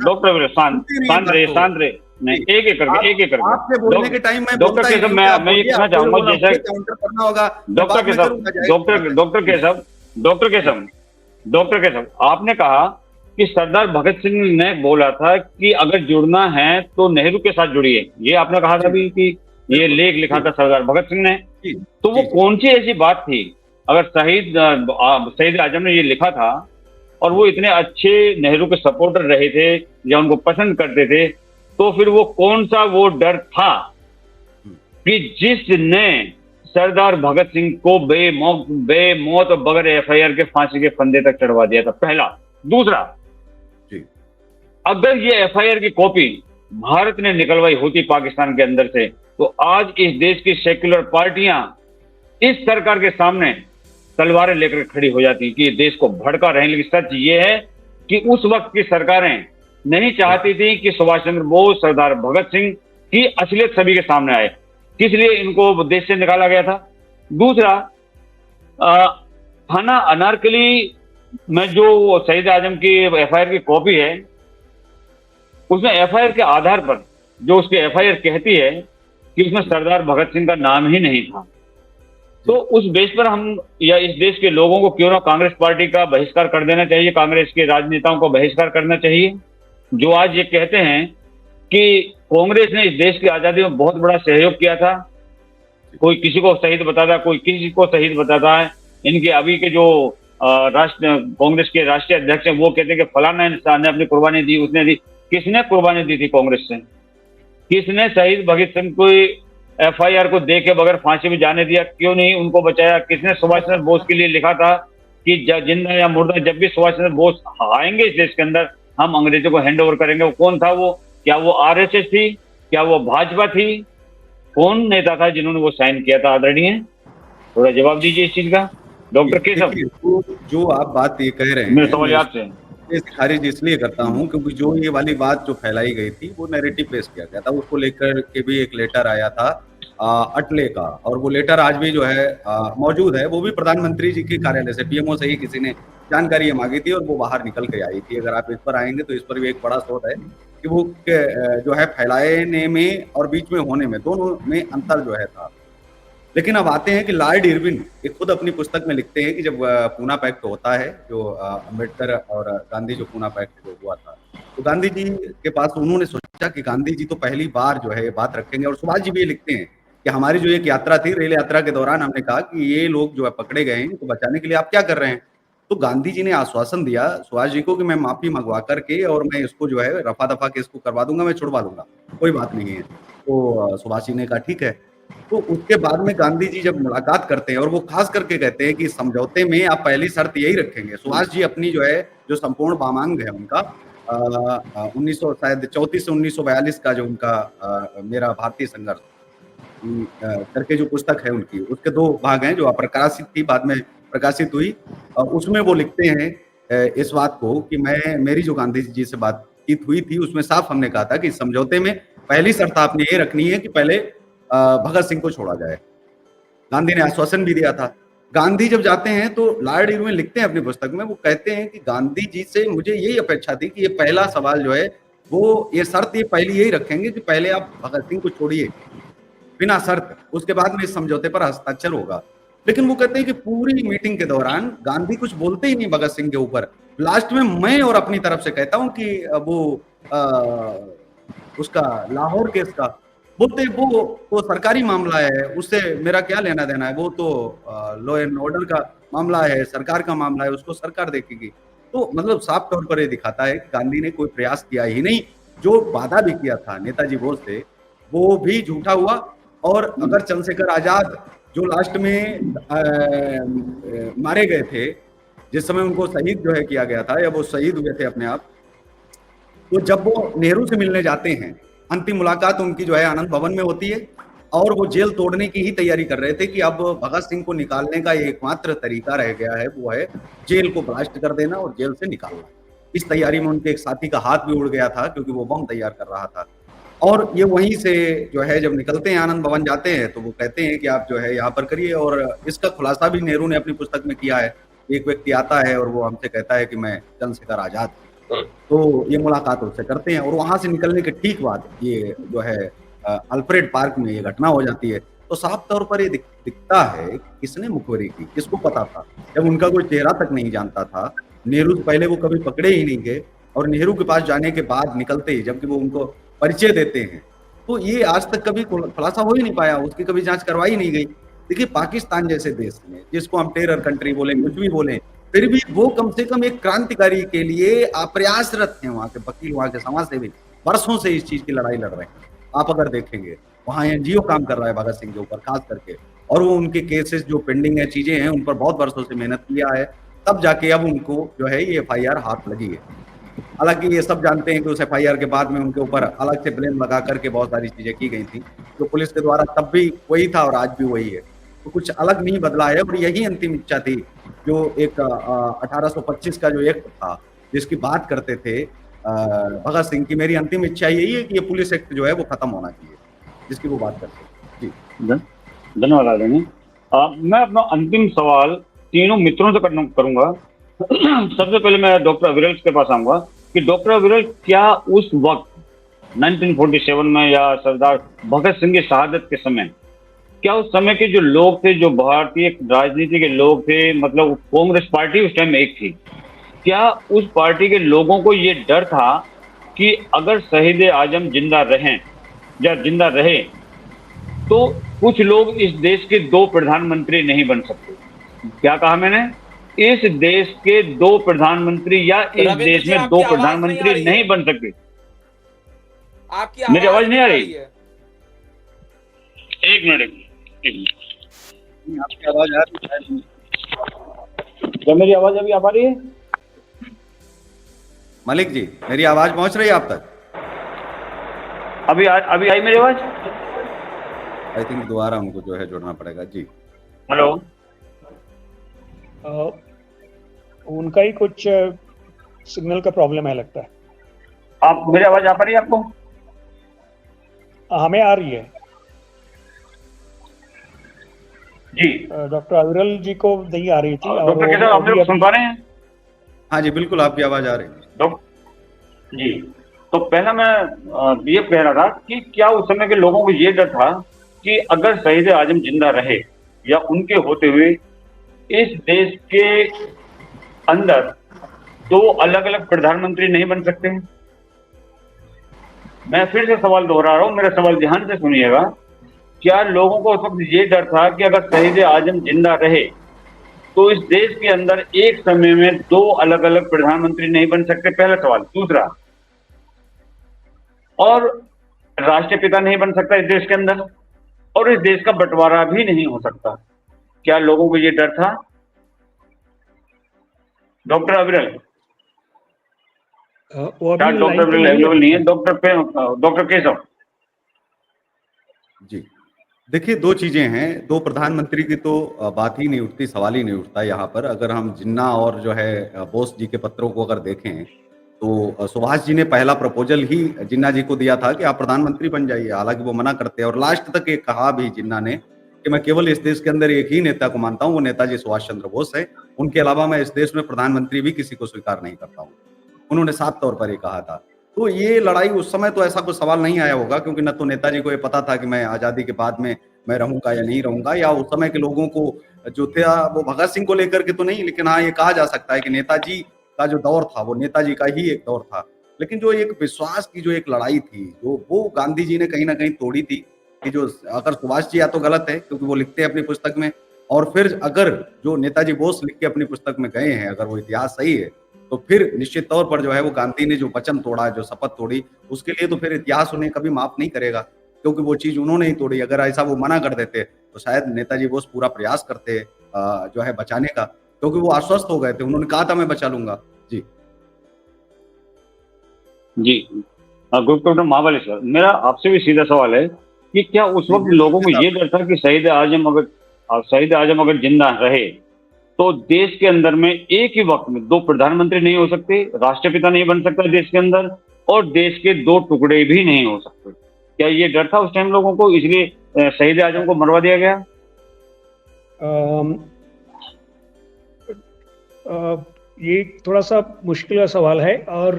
डॉक्टर शांत रहे। नहीं, एक एक करके आपके बोलने के टाइम में डॉक्टर केशव, मैं ये कहना चाहूंगा, जैसे काउंटर करना होगा। डॉक्टर केशव, आपने कहा कि सरदार भगत सिंह ने बोला था कि अगर जुड़ना है तो नेहरू के साथ जुड़िए। ये आपने कहा था भी कि ये लेख लिखा था सरदार भगत सिंह ने। तो वो कौन सी ऐसी बात थी? अगर शहीद आजम ने ये लिखा था और वो इतने अच्छे नेहरू के सपोर्टर रहे थे या उनको पसंद करते थे, तो फिर वो कौन सा वो डर था कि जिसने सरदार भगत सिंह को बेमौत और बगैर एफआईआर के फांसी के फंदे तक चढ़वा दिया था? पहला। दूसरा, अगर ये एफआईआर की कॉपी भारत ने निकलवाई होती पाकिस्तान के अंदर से, तो आज इस देश की सेक्युलर पार्टियां इस सरकार के सामने तलवारें लेकर खड़ी हो जाती कि देश को भड़का रहे। लेकिन सच ये है कि उस वक्त की सरकारें नहीं चाहती थी कि सुभाष चंद्र बोस, सरदार भगत सिंह की असलियत सभी के सामने आए, इसलिए इनको देश से निकाला गया था। दूसरा, थाना अनारकली में जो शहीद आजम की एफआईआर की कॉपी है, उसमें एफआईआर के आधार पर जो उसकी एफआईआर कहती है कि उसमें सरदार भगत सिंह का नाम ही नहीं था, तो उस बेस पर हम या इस देश के लोगों को क्यों ना कांग्रेस पार्टी का बहिष्कार कर देना चाहिए, कांग्रेस के राजनेताओं को बहिष्कार करना चाहिए, जो आज ये कहते हैं कि कांग्रेस ने इस देश की आजादी में बहुत बड़ा सहयोग किया था। कोई किसी को शहीद बताता है, कोई किसी को शहीद बताता है। इनके अभी के जो राष्ट्र कांग्रेस के राष्ट्रीय अध्यक्ष हैं वो कहते हैं कि फलाना इंसान ने अपनी कुर्बानी दी, उसने दी। किसने कुर्बानी दी थी कांग्रेस से? किसने शहीद भगत सिंह को एफआईआर को देके बगैर फांसी में जाने दिया? क्यों नहीं उनको बचाया? किसने सुभाष चंद्र बोस के लिए लिखा था कि जिंदा या मुर्दा जब भी सुभाष चंद्र बोस आएंगे इस देश के अंदर हम अंग्रेजों को हैंड ओवर करेंगे? वो कौन था? वो क्या वो आरएसएस थी? क्या वो भाजपा थी? कौन नेता था जिन्होंने वो साइन किया था? आदरणीय, थोड़ा जवाब दीजिए इस चीज का। डॉक्टर केशव, जो आप बात ये कह रहे हैं, मेरा सवाल आपसे इस खारिज इसलिए करता हूं क्योंकि जो ये वाली बात जो फैलाई गई थी वो नैरेटिव पेश किया गया था, उसको लेकर के भी एक लेटर आया था अटले का, और वो लेटर आज भी जो है मौजूद है। वो भी प्रधानमंत्री जी के कार्यालय से, पीएमओ से ही किसी ने जानकारी मांगी थी और वो बाहर निकल के आई थी। अगर आप इस पर आएंगे तो इस पर भी एक बड़ा शोध है कि वो जो है फैलाने में और बीच में होने में, दोनों में अंतर जो है था। लेकिन अब आते हैं कि लॉर्ड इरविन ये खुद अपनी पुस्तक में लिखते हैं कि जब पूना पैक्ट होता है, जो अम्बेडकर और गांधी जो पूना पैक्ट जो हुआ था, तो गांधी जी के पास उन्होंने सोचा कि गांधी जी तो पहली बार जो है ये बात रखेंगे। और सुभाष जी भी ये लिखते हैं कि हमारी जो एक यात्रा थी, रेल यात्रा के दौरान हमने कहा कि ये लोग जो है पकड़े गए हैं तो बचाने के लिए आप क्या कर रहे हैं? तो गांधी जी ने आश्वासन दिया सुभाष जी को कि मैं माफी मंगवा करके और मैं इसको जो है रफा दफा के इसको करवा दूंगा, मैं छुड़वा दूंगा, कोई बात नहीं है। तो सुभाष जी ने कहा ठीक है। तो उसके बाद में गांधी जी जब मुलाकात करते हैं और वो खास करके कहते हैं कि समझौते में आप पहली शर्त यही रखेंगे। सुभाष जी अपनी जो है जो संपूर्ण वामांग है उनका 1934 से 1942 का जो उनका मेरा भारतीय संघर्ष करके जो पुस्तक है उनकी, उसके 2 भाग हैं जो अप्रकाशित थी, बाद में प्रकाशित हुई। और उसमें वो लिखते हैं इस बात को कि मेरी जो गांधी जी से बातचीत हुई थी उसमें साफ हमने कहा था कि समझौते में पहली शर्त आपने ये रखनी है कि पहले भगत सिंह को छोड़ा जाए। गांधी ने आश्वासन भी दिया था। गांधी जब जाते हैं तो लॉर्ड इरविन लिखते हैं अपनी पुस्तक में, वो कहते हैं कि गांधी जी से मुझे यही अपेक्षा थी कि ये पहला सवाल जो है वो ये शर्त ये पहली यही रखेंगे कि पहले आप भगत सिंह को छोड़िए बिना शर्त, उसके बाद में इस समझौते पर हस्ताक्षर होगा। लेकिन वो कहते हैं कि पूरी मीटिंग के दौरान गांधी कुछ बोलते ही नहीं भगत सिंह के ऊपर। लास्ट में मैं और अपनी तरफ से कहता हूं कि वो उसका लाहौर केस का बोलते वो तो सरकारी मामला है, उससे मेरा क्या लेना देना है, वो तो लॉ एंड ऑर्डर का मामला है, सरकार का मामला है, उसको सरकार देखेगी। तो मतलब साफ तौर पर ये दिखाता है कि गांधी ने कोई प्रयास किया ही नहीं। जो वादा भी किया था नेताजी बोस से वो भी झूठा हुआ। और अगर चंद्रशेखर आजाद जो लास्ट में मारे गए थे, जिस समय उनको शहीद जो है किया गया था या वो शहीद हुए थे अपने आप, तो जब वो नेहरू से मिलने जाते हैं, अंतिम मुलाकात उनकी जो है आनंद भवन में होती है और वो जेल तोड़ने की ही तैयारी कर रहे थे कि अब भगत सिंह को निकालने का एकमात्र तरीका रह गया है, वो है जेल को ब्लास्ट कर देना और जेल से निकालना। इस तैयारी में उनके एक साथी का हाथ भी उड़ गया था क्योंकि वो बम तैयार कर रहा था। और ये वहीं से जो है जब निकलते हैं आनंद भवन जाते हैं तो वो कहते हैं कि आप जो है यहाँ पर करिए। और इसका खुलासा भी नेहरू ने अपनी पुस्तक में किया है। एक व्यक्ति आता है और वो हमसे कहता है कि मैं चंद्रशेखर आजाद, तो ये मुलाकात उससे करते हैं। और वहां से निकलने के ठीक बाद ये जो है अल्फ्रेड पार्क में ये घटना हो जाती है। तो साफ तौर पर ये दिखता है कि किसने मुखबरी की, किसको पता था, जब उनका कोई चेहरा तक नहीं जानता था। नेहरू से पहले वो कभी पकड़े ही नहीं गए और नेहरू के पास जाने के बाद निकलते ही जबकि वो उनको परिचय देते हैं, तो ये आज तक कभी खुलासा हो ही नहीं पाया, उसकी कभी जांच करवाई नहीं गई। देखिए पाकिस्तान जैसे देश में, जिसको हम टेरर कंट्री बोले, कुछ भी बोले, फिर भी वो कम से कम एक क्रांतिकारी के लिए प्रयासरत हैं। वहाँ के वकील, वहाँ के समाज सेवी वर्षों से इस चीज की लड़ाई लड़ रहे हैं। आप अगर देखेंगे वहाँ एनजीओ काम कर रहा है भगत सिंह के ऊपर खास करके, और वो उनके केसेस जो पेंडिंग है, चीजें हैं, उन पर बहुत वर्षों से मेहनत किया है, तब जाके अब उनको जो है ये एफआईआर हाथ लगी है। हालांकि ये सब जानते हैं कि उस एफआईआर के बाद में उनके ऊपर अलग से ब्लेम लगा करके बहुत सारी चीजें की गई थी, जो पुलिस के द्वारा तब भी वही था और आज भी वही है। तो कुछ अलग नहीं बदला है और यही अंतिम इच्छा थी जो एक 1825 का जो एक्ट था जिसकी बात करते थे भगत सिंह की। मेरी अंतिम इच्छा यही है कि ये पुलिस एक्ट जो है वो खत्म होना चाहिए, जिसकी वो बात करते हैं। जी धन्यवाद। मैं अपना अंतिम सवाल तीनों मित्रों से करूंगा। सबसे पहले मैं डॉक्टर अविरल के पास आऊंगा कि डॉक्टर अविरल, क्या उस वक्त 1947 में या सरदार भगत सिंह की शहादत के समय, क्या उस समय के जो लोग थे, जो भारतीय राजनीति के लोग थे, मतलब कांग्रेस पार्टी उस टाइम में एक थी, क्या उस पार्टी के लोगों को ये डर था कि अगर शहीद आजम जिंदा रहें या जिंदा रहे तो कुछ लोग इस देश के 2 प्रधानमंत्री नहीं बन सकते। क्या कहा मैंने? इस देश के 2 प्रधानमंत्री या इस रविंद्र देश जी, में आपकी 2 आवाज नहीं आ प्रधानमंत्री रही नहीं है। बन सकते। आपकी मेरी आवाज नहीं आ रही? है। एक मिनट। आपकी आवाज आ रही है? क्या मेरी आवाज अभी आ पा रही है? मलिक जी, मेरी आवाज पहुंच रही है आप तक? अभी आई मेरी आवाज? आई थिंक दोबारा हमको जो है जुड़ना पड़ेगा जी। हेलो। उनका ही कुछ सिग्नल का प्रॉब्लम है लगता है। आप मेरी आवाज आ पा रही है आपको? हमें आ रही है जी। डॉक्टर अविरल जी को नहीं आ रही थी। और डॉक्टर केशव, आप लोग सुन पा रहे हैं? हाँ जी, बिल्कुल आपकी आवाज आ रही है। डॉक्टर जी, तो पहला मैं ये कह रहा था कि क्या उस समय के लोगों को ये डर था कि अगर शहीद आजम जिंदा रहे या उनके होते हुए इस देश के अंदर 2 अलग-अलग प्रधानमंत्री नहीं बन सकते हैं? मैं फिर से सवाल दोहरा रहा हूं, मेरा सवाल ध्यान से सुनिएगा। क्या लोगों को उस वक्त ये डर था कि अगर शहीद आजम जिंदा रहे तो इस देश के अंदर एक समय में 2 अलग-अलग प्रधानमंत्री नहीं बन सकते? पहला सवाल। दूसरा, और राष्ट्रपिता नहीं बन सकता इस देश के अंदर, और इस देश का बंटवारा भी नहीं हो सकता। क्या लोगों को ये डर था? डॉक्टर अविरल, वो क्या अभी डॉक्टर लाइन पे अविरल नहीं अवेलेबल है। नहीं है? डॉक्टर केशव। जी, देखिए 2 चीजें हैं। 2 प्रधानमंत्री की तो बात ही नहीं उठती, सवाल ही नहीं उठता यहाँ पर। अगर हम जिन्ना और जो है बोस जी के पत्रों को अगर देखें तो सुभाष जी ने पहला प्रपोजल ही जिन्ना जी को दिया था कि आप प्रधानमंत्री बन जाइए। हालांकि वो मना करते हैं और लास्ट तक ये कहा भी जिन्ना ने कि मैं केवल इस देश के अंदर एक ही नेता को मानता हूँ, वो नेताजी सुभाष चंद्र बोस है। उनके अलावा मैं इस देश में प्रधानमंत्री भी किसी को स्वीकार नहीं करता हूँ। उन्होंने साफ तौर पर ये कहा था। तो ये लड़ाई उस समय तो ऐसा कोई सवाल नहीं आया होगा, क्योंकि न तो नेताजी को ये पता था कि मैं आज़ादी के बाद में मैं रहूँगा या नहीं रहूँगा, या उस समय के लोगों को जो था वो भगत सिंह को लेकर के तो नहीं, लेकिन हाँ, ये कहा जा सकता है कि नेताजी का जो दौर था वो नेताजी का ही एक दौर था। लेकिन जो एक विश्वास की जो एक लड़ाई थी, जो वो गांधी जी ने कहीं न कहीं तोड़ी थी कि जो अगर सुभाष जी या तो गलत है क्योंकि वो लिखते हैं अपनी पुस्तक में, और फिर अगर जो नेताजी बोस लिख के अपनी पुस्तक में गए हैं, अगर वो इतिहास सही है, तो फिर निश्चित तौर पर जो है वो गांधी ने जो वचन तोड़ा, जो शपथ तोड़ी, उसके लिए तो फिर इतिहास उन्हें कभी माफ नहीं करेगा, क्योंकि वो चीज़ उन्होंने ही तोड़ी। अगर ऐसा वो मना कर देते तो शायद नेताजी बोस पूरा प्रयास करते जो है बचाने का, क्योंकि वो आश्वस्त हो गए थे। उन्होंने कहा था मैं बचा लूंगा। जी जी। डॉक्टर महाबली सर, मेरा आपसे भी सीधा सवाल है कि क्या उस नहीं, वक्त लोगों को साहब, ये डर था कि शहीद आजम अगर जिंदा रहे तो देश के अंदर में एक ही वक्त में 2 प्रधानमंत्री नहीं हो सकते, राष्ट्रपिता नहीं बन सकता देश के अंदर, और देश के 2 टुकड़े भी नहीं हो सकते? क्या ये डर था उस टाइम लोगों को, इसलिए शहीद आजम को मरवा दिया गया? ये थोड़ा सा मुश्किल का सवाल है। और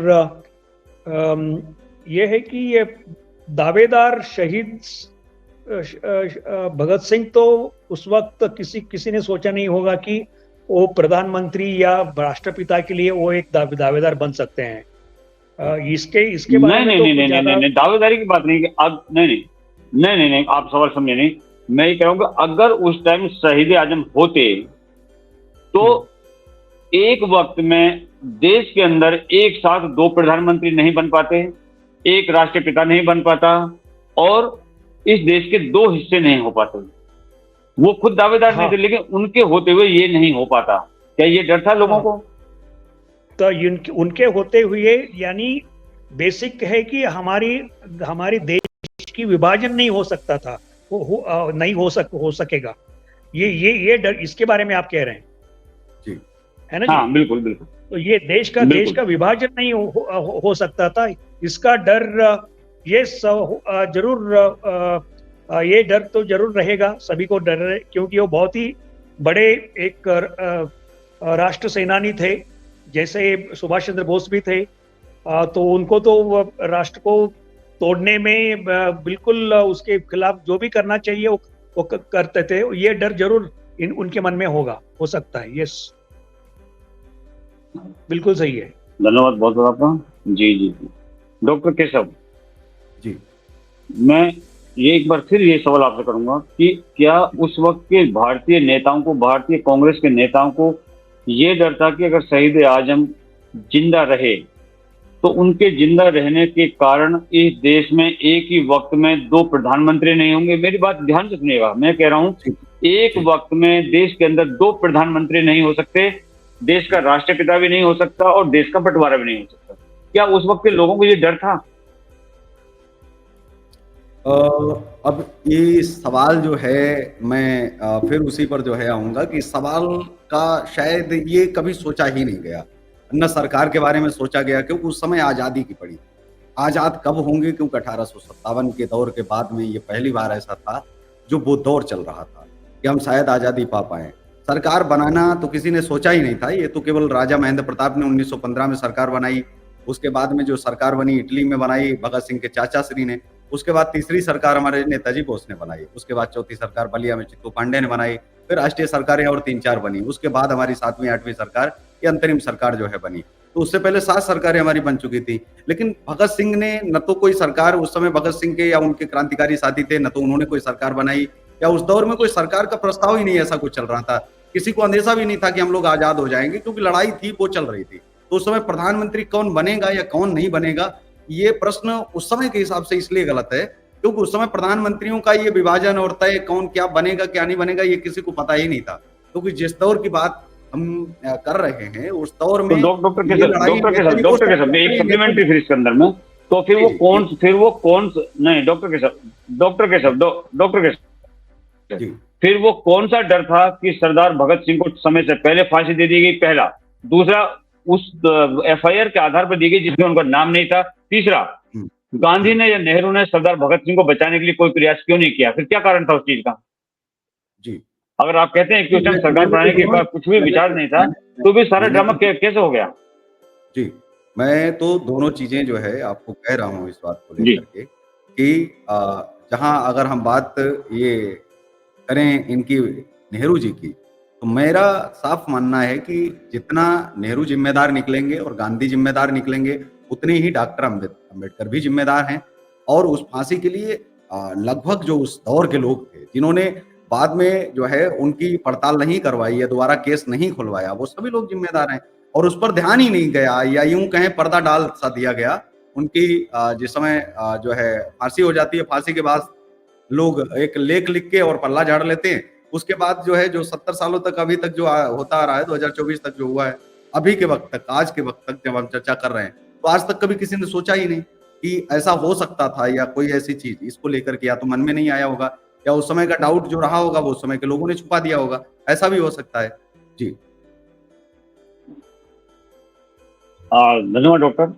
ये है कि ये दावेदार शहीद भगत सिंह तो उस वक्त किसी ने सोचा नहीं होगा कि वो प्रधानमंत्री या राष्ट्रपिता के लिए वो एक दावेदार बन सकते हैं। इसके बारे में तो नहीं, दावेदारी की बात नहीं। नहीं, आप सवाल समझे नहीं। मैं ये कह रहा हूँ कि अगर उस टाइम शहीद आजम होते तो एक वक्त में देश के अंदर एक साथ 2 प्रधानमंत्री नहीं बन पाते, एक राष्ट्रपिता नहीं बन पाता, और इस देश के 2 हिस्से नहीं हो पाते। वो खुद दावेदार नहीं थे, लेकिन उनके होते हुए ये नहीं हो पाता। क्या ये डर था लोगों को? तो उनके होते हुए, यानी बेसिक है कि हमारी देश की विभाजन नहीं हो सकता था, नहीं हो सकेगा। ये डर, इसके बारे में आप कह रहे हैं जी, है ना जी? हाँ, बिल्कुल। तो ये देश का विभाजन नहीं हो सकता था। इसका डर ये डर तो जरूर रहेगा, सभी को डर है, क्योंकि वो बहुत ही बड़े एक राष्ट्र सेनानी थे, जैसे सुभाष चंद्र बोस भी थे। तो उनको तो राष्ट्र को तोड़ने में बिल्कुल उसके खिलाफ जो भी करना चाहिए वो करते थे। ये डर जरूर उनके मन में हो सकता है। यस, बिल्कुल सही है। धन्यवाद बहुत बहुत आपका। जी। डॉक्टर केशव, जी मैं ये एक बार फिर ये सवाल आपसे करूंगा कि क्या उस वक्त के भारतीय नेताओं को, भारतीय कांग्रेस के नेताओं को ये डर था कि अगर शहीद आजम जिंदा रहे तो उनके जिंदा रहने के कारण इस देश में एक ही वक्त में दो प्रधानमंत्री नहीं होंगे? मेरी बात ध्यान से सुनिएगा, मैं कह रहा हूं एक वक्त में देश के अंदर दो प्रधानमंत्री नहीं हो सकते, देश का राष्ट्रपिता भी नहीं हो सकता और देश का बंटवारा भी नहीं हो सकता। क्या उस वक्त के लोगों को ये डर था? अब ये सवाल जो है, मैं फिर उसी पर जो है आऊंगा कि सवाल का शायद ये कभी सोचा ही नहीं गया, न सरकार के बारे में सोचा गया, क्योंकि उस समय आज़ादी की पड़ी। आज़ाद कब होंगे? क्योंकि 1857 के दौर के बाद में ये पहली बार ऐसा था जो वो दौर चल रहा था कि हम शायद आज़ादी पा पाए। सरकार बनाना तो किसी ने सोचा ही नहीं था, ये तो केवल राजा महेंद्र प्रताप ने 1915 में सरकार बनाई। उसके बाद में जो सरकार बनी इटली में बनाई भगत सिंह के चाचा श्री ने। उसके बाद तीसरी सरकार हमारे नेताजी बोस ने बनाई। उसके बाद चौथी सरकार बलिया में चित्तू पांडे ने बनाई। फिर राष्ट्रीय सरकारें और 3-4 बनी। उसके बाद हमारी 7वीं 8वीं सरकार, ये अंतरिम सरकार जो है बनी। तो उससे पहले 7 सरकारें हमारी बन चुकी थी। लेकिन भगत सिंह ने न तो कोई सरकार, उस समय भगत सिंह के या उनके क्रांतिकारी साथी थे, न तो उन्होंने कोई सरकार बनाई, या उस दौर में कोई सरकार का प्रस्ताव ही नहीं ऐसा कुछ चल रहा था। किसी को अंदेशा भी नहीं था कि हम लोग आजाद हो जाएंगे, क्योंकि लड़ाई थी, वो चल रही थी। तो उस समय प्रधानमंत्री कौन बनेगा या कौन नहीं बनेगा, ये प्रश्न उस समय के हिसाब से इसलिए गलत है क्योंकि उस समय प्रधानमंत्रियों का ये विभाजन और तय कौन क्या बनेगा क्या नहीं बनेगा ये किसी को पता ही नहीं था। क्योंकि जिस दौर की बात हम कर रहे हैं उस दौर में डॉक्टर के साथ एक सप्लीमेंट्री फिर इसके अंदर में, तो फिर वो फिर वो कौन सा डर था कि सरदार भगत सिंह को समय से पहले फांसी दे दी गई? पहला। दूसरा, उस एफआईआर के आधार पर दी गई जिसमें उनका नाम नहीं था। तीसरा, गांधी ने या नेहरू ने सरदार भगत सिंह को बचाने के लिए कोई प्रयास क्यों नहीं किया? फिर क्या कारण था उस चीज का? जी, अगर आप कहते हैं कि उस टाइम सरकार बनाने के बाद कुछ भी विचार नहीं था, तो भी सारा ड्रामा कैसे हो गया? जी, मैं तो दोनों चीजें जो है आपको कह रहा हूँ इस बात को लेकर के कि जहां अगर हम बात ये करें इनकी नेहरू जी की, तो मेरा साफ मानना है कि जितना नेहरू जिम्मेदार निकलेंगे और गांधी जिम्मेदार निकलेंगे, उतने ही डॉक्टर अम्बेडकर भी जिम्मेदार हैं। और उस फांसी के लिए लगभग जो उस दौर के लोग थे जिन्होंने बाद में जो है उनकी पड़ताल नहीं करवाई या दोबारा केस नहीं खुलवाया, वो सभी लोग जिम्मेदार हैं। और उस पर ध्यान ही नहीं गया, या यूं कहें पर्दा डाल सा दिया गया। उनकी जिस समय जो है फांसी हो जाती है, फांसी के बाद लोग एक लेख लिख के और पल्ला झाड़ लेते हैं। उसके बाद जो है जो 70 सालों तक अभी तक जो होता आ रहा है, 2024 तक जो हुआ है, अभी के वक्त तक, आज के वक्त तक जब हम चर्चा कर रहे हैं, तो आज तक कभी किसी ने सोचा ही नहीं कि ऐसा हो सकता था या कोई ऐसी चीज इसको लेकर के या तो मन में नहीं आया होगा, या उस समय का डाउट जो रहा होगा वो उस समय के लोगों ने छुपा दिया होगा। ऐसा भी हो सकता है। जी, धन्यवाद डॉक्टर।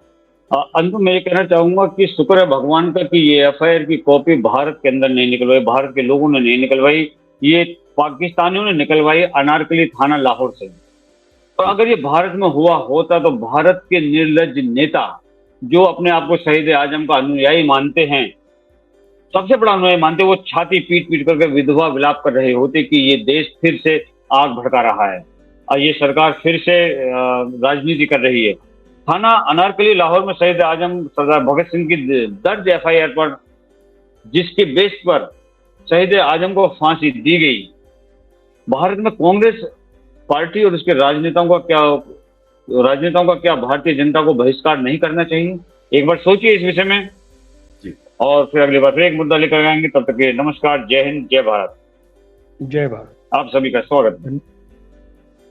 अंत में ये कहना चाहूंगा कि शुक्र है भगवान का कि ये एफआईआर की कॉपी भारत के अंदर नहीं निकलवाई, भारत के लोगों ने नहीं निकलवाई, ये पाकिस्तानियों ने निकलवाई अनारकली थाना लाहौर से। तो अगर ये भारत में हुआ होता तो भारत के निर्लज्ज नेता जो अपने आप को शहीद आजम का अनुयायी मानते हैं, सबसे बड़ा अनुयायी मानते, वो छाती पीट पीट करके विधवा विलाप कर रहे होते कि ये देश फिर से आग भड़का रहा है और ये सरकार फिर से राजनीति कर रही है। थाना अनारकली लाहौर में शहीद आजम सरदार भगत सिंह की दर्ज एफआईआर पर, जिसके बेस पर शहीद आजम को फांसी दी गई, भारत में कांग्रेस पार्टी और उसके राजनेताओं का क्या भारतीय जनता को बहिष्कार नहीं करना चाहिए? एक बार सोचिए इस विषय में जी। और फिर अगली बार फिर एक मुद्दा लेकर आएंगे। तब तक के नमस्कार, जय हिंद, जय भारत। जय भारत। आप सभी का स्वागत है।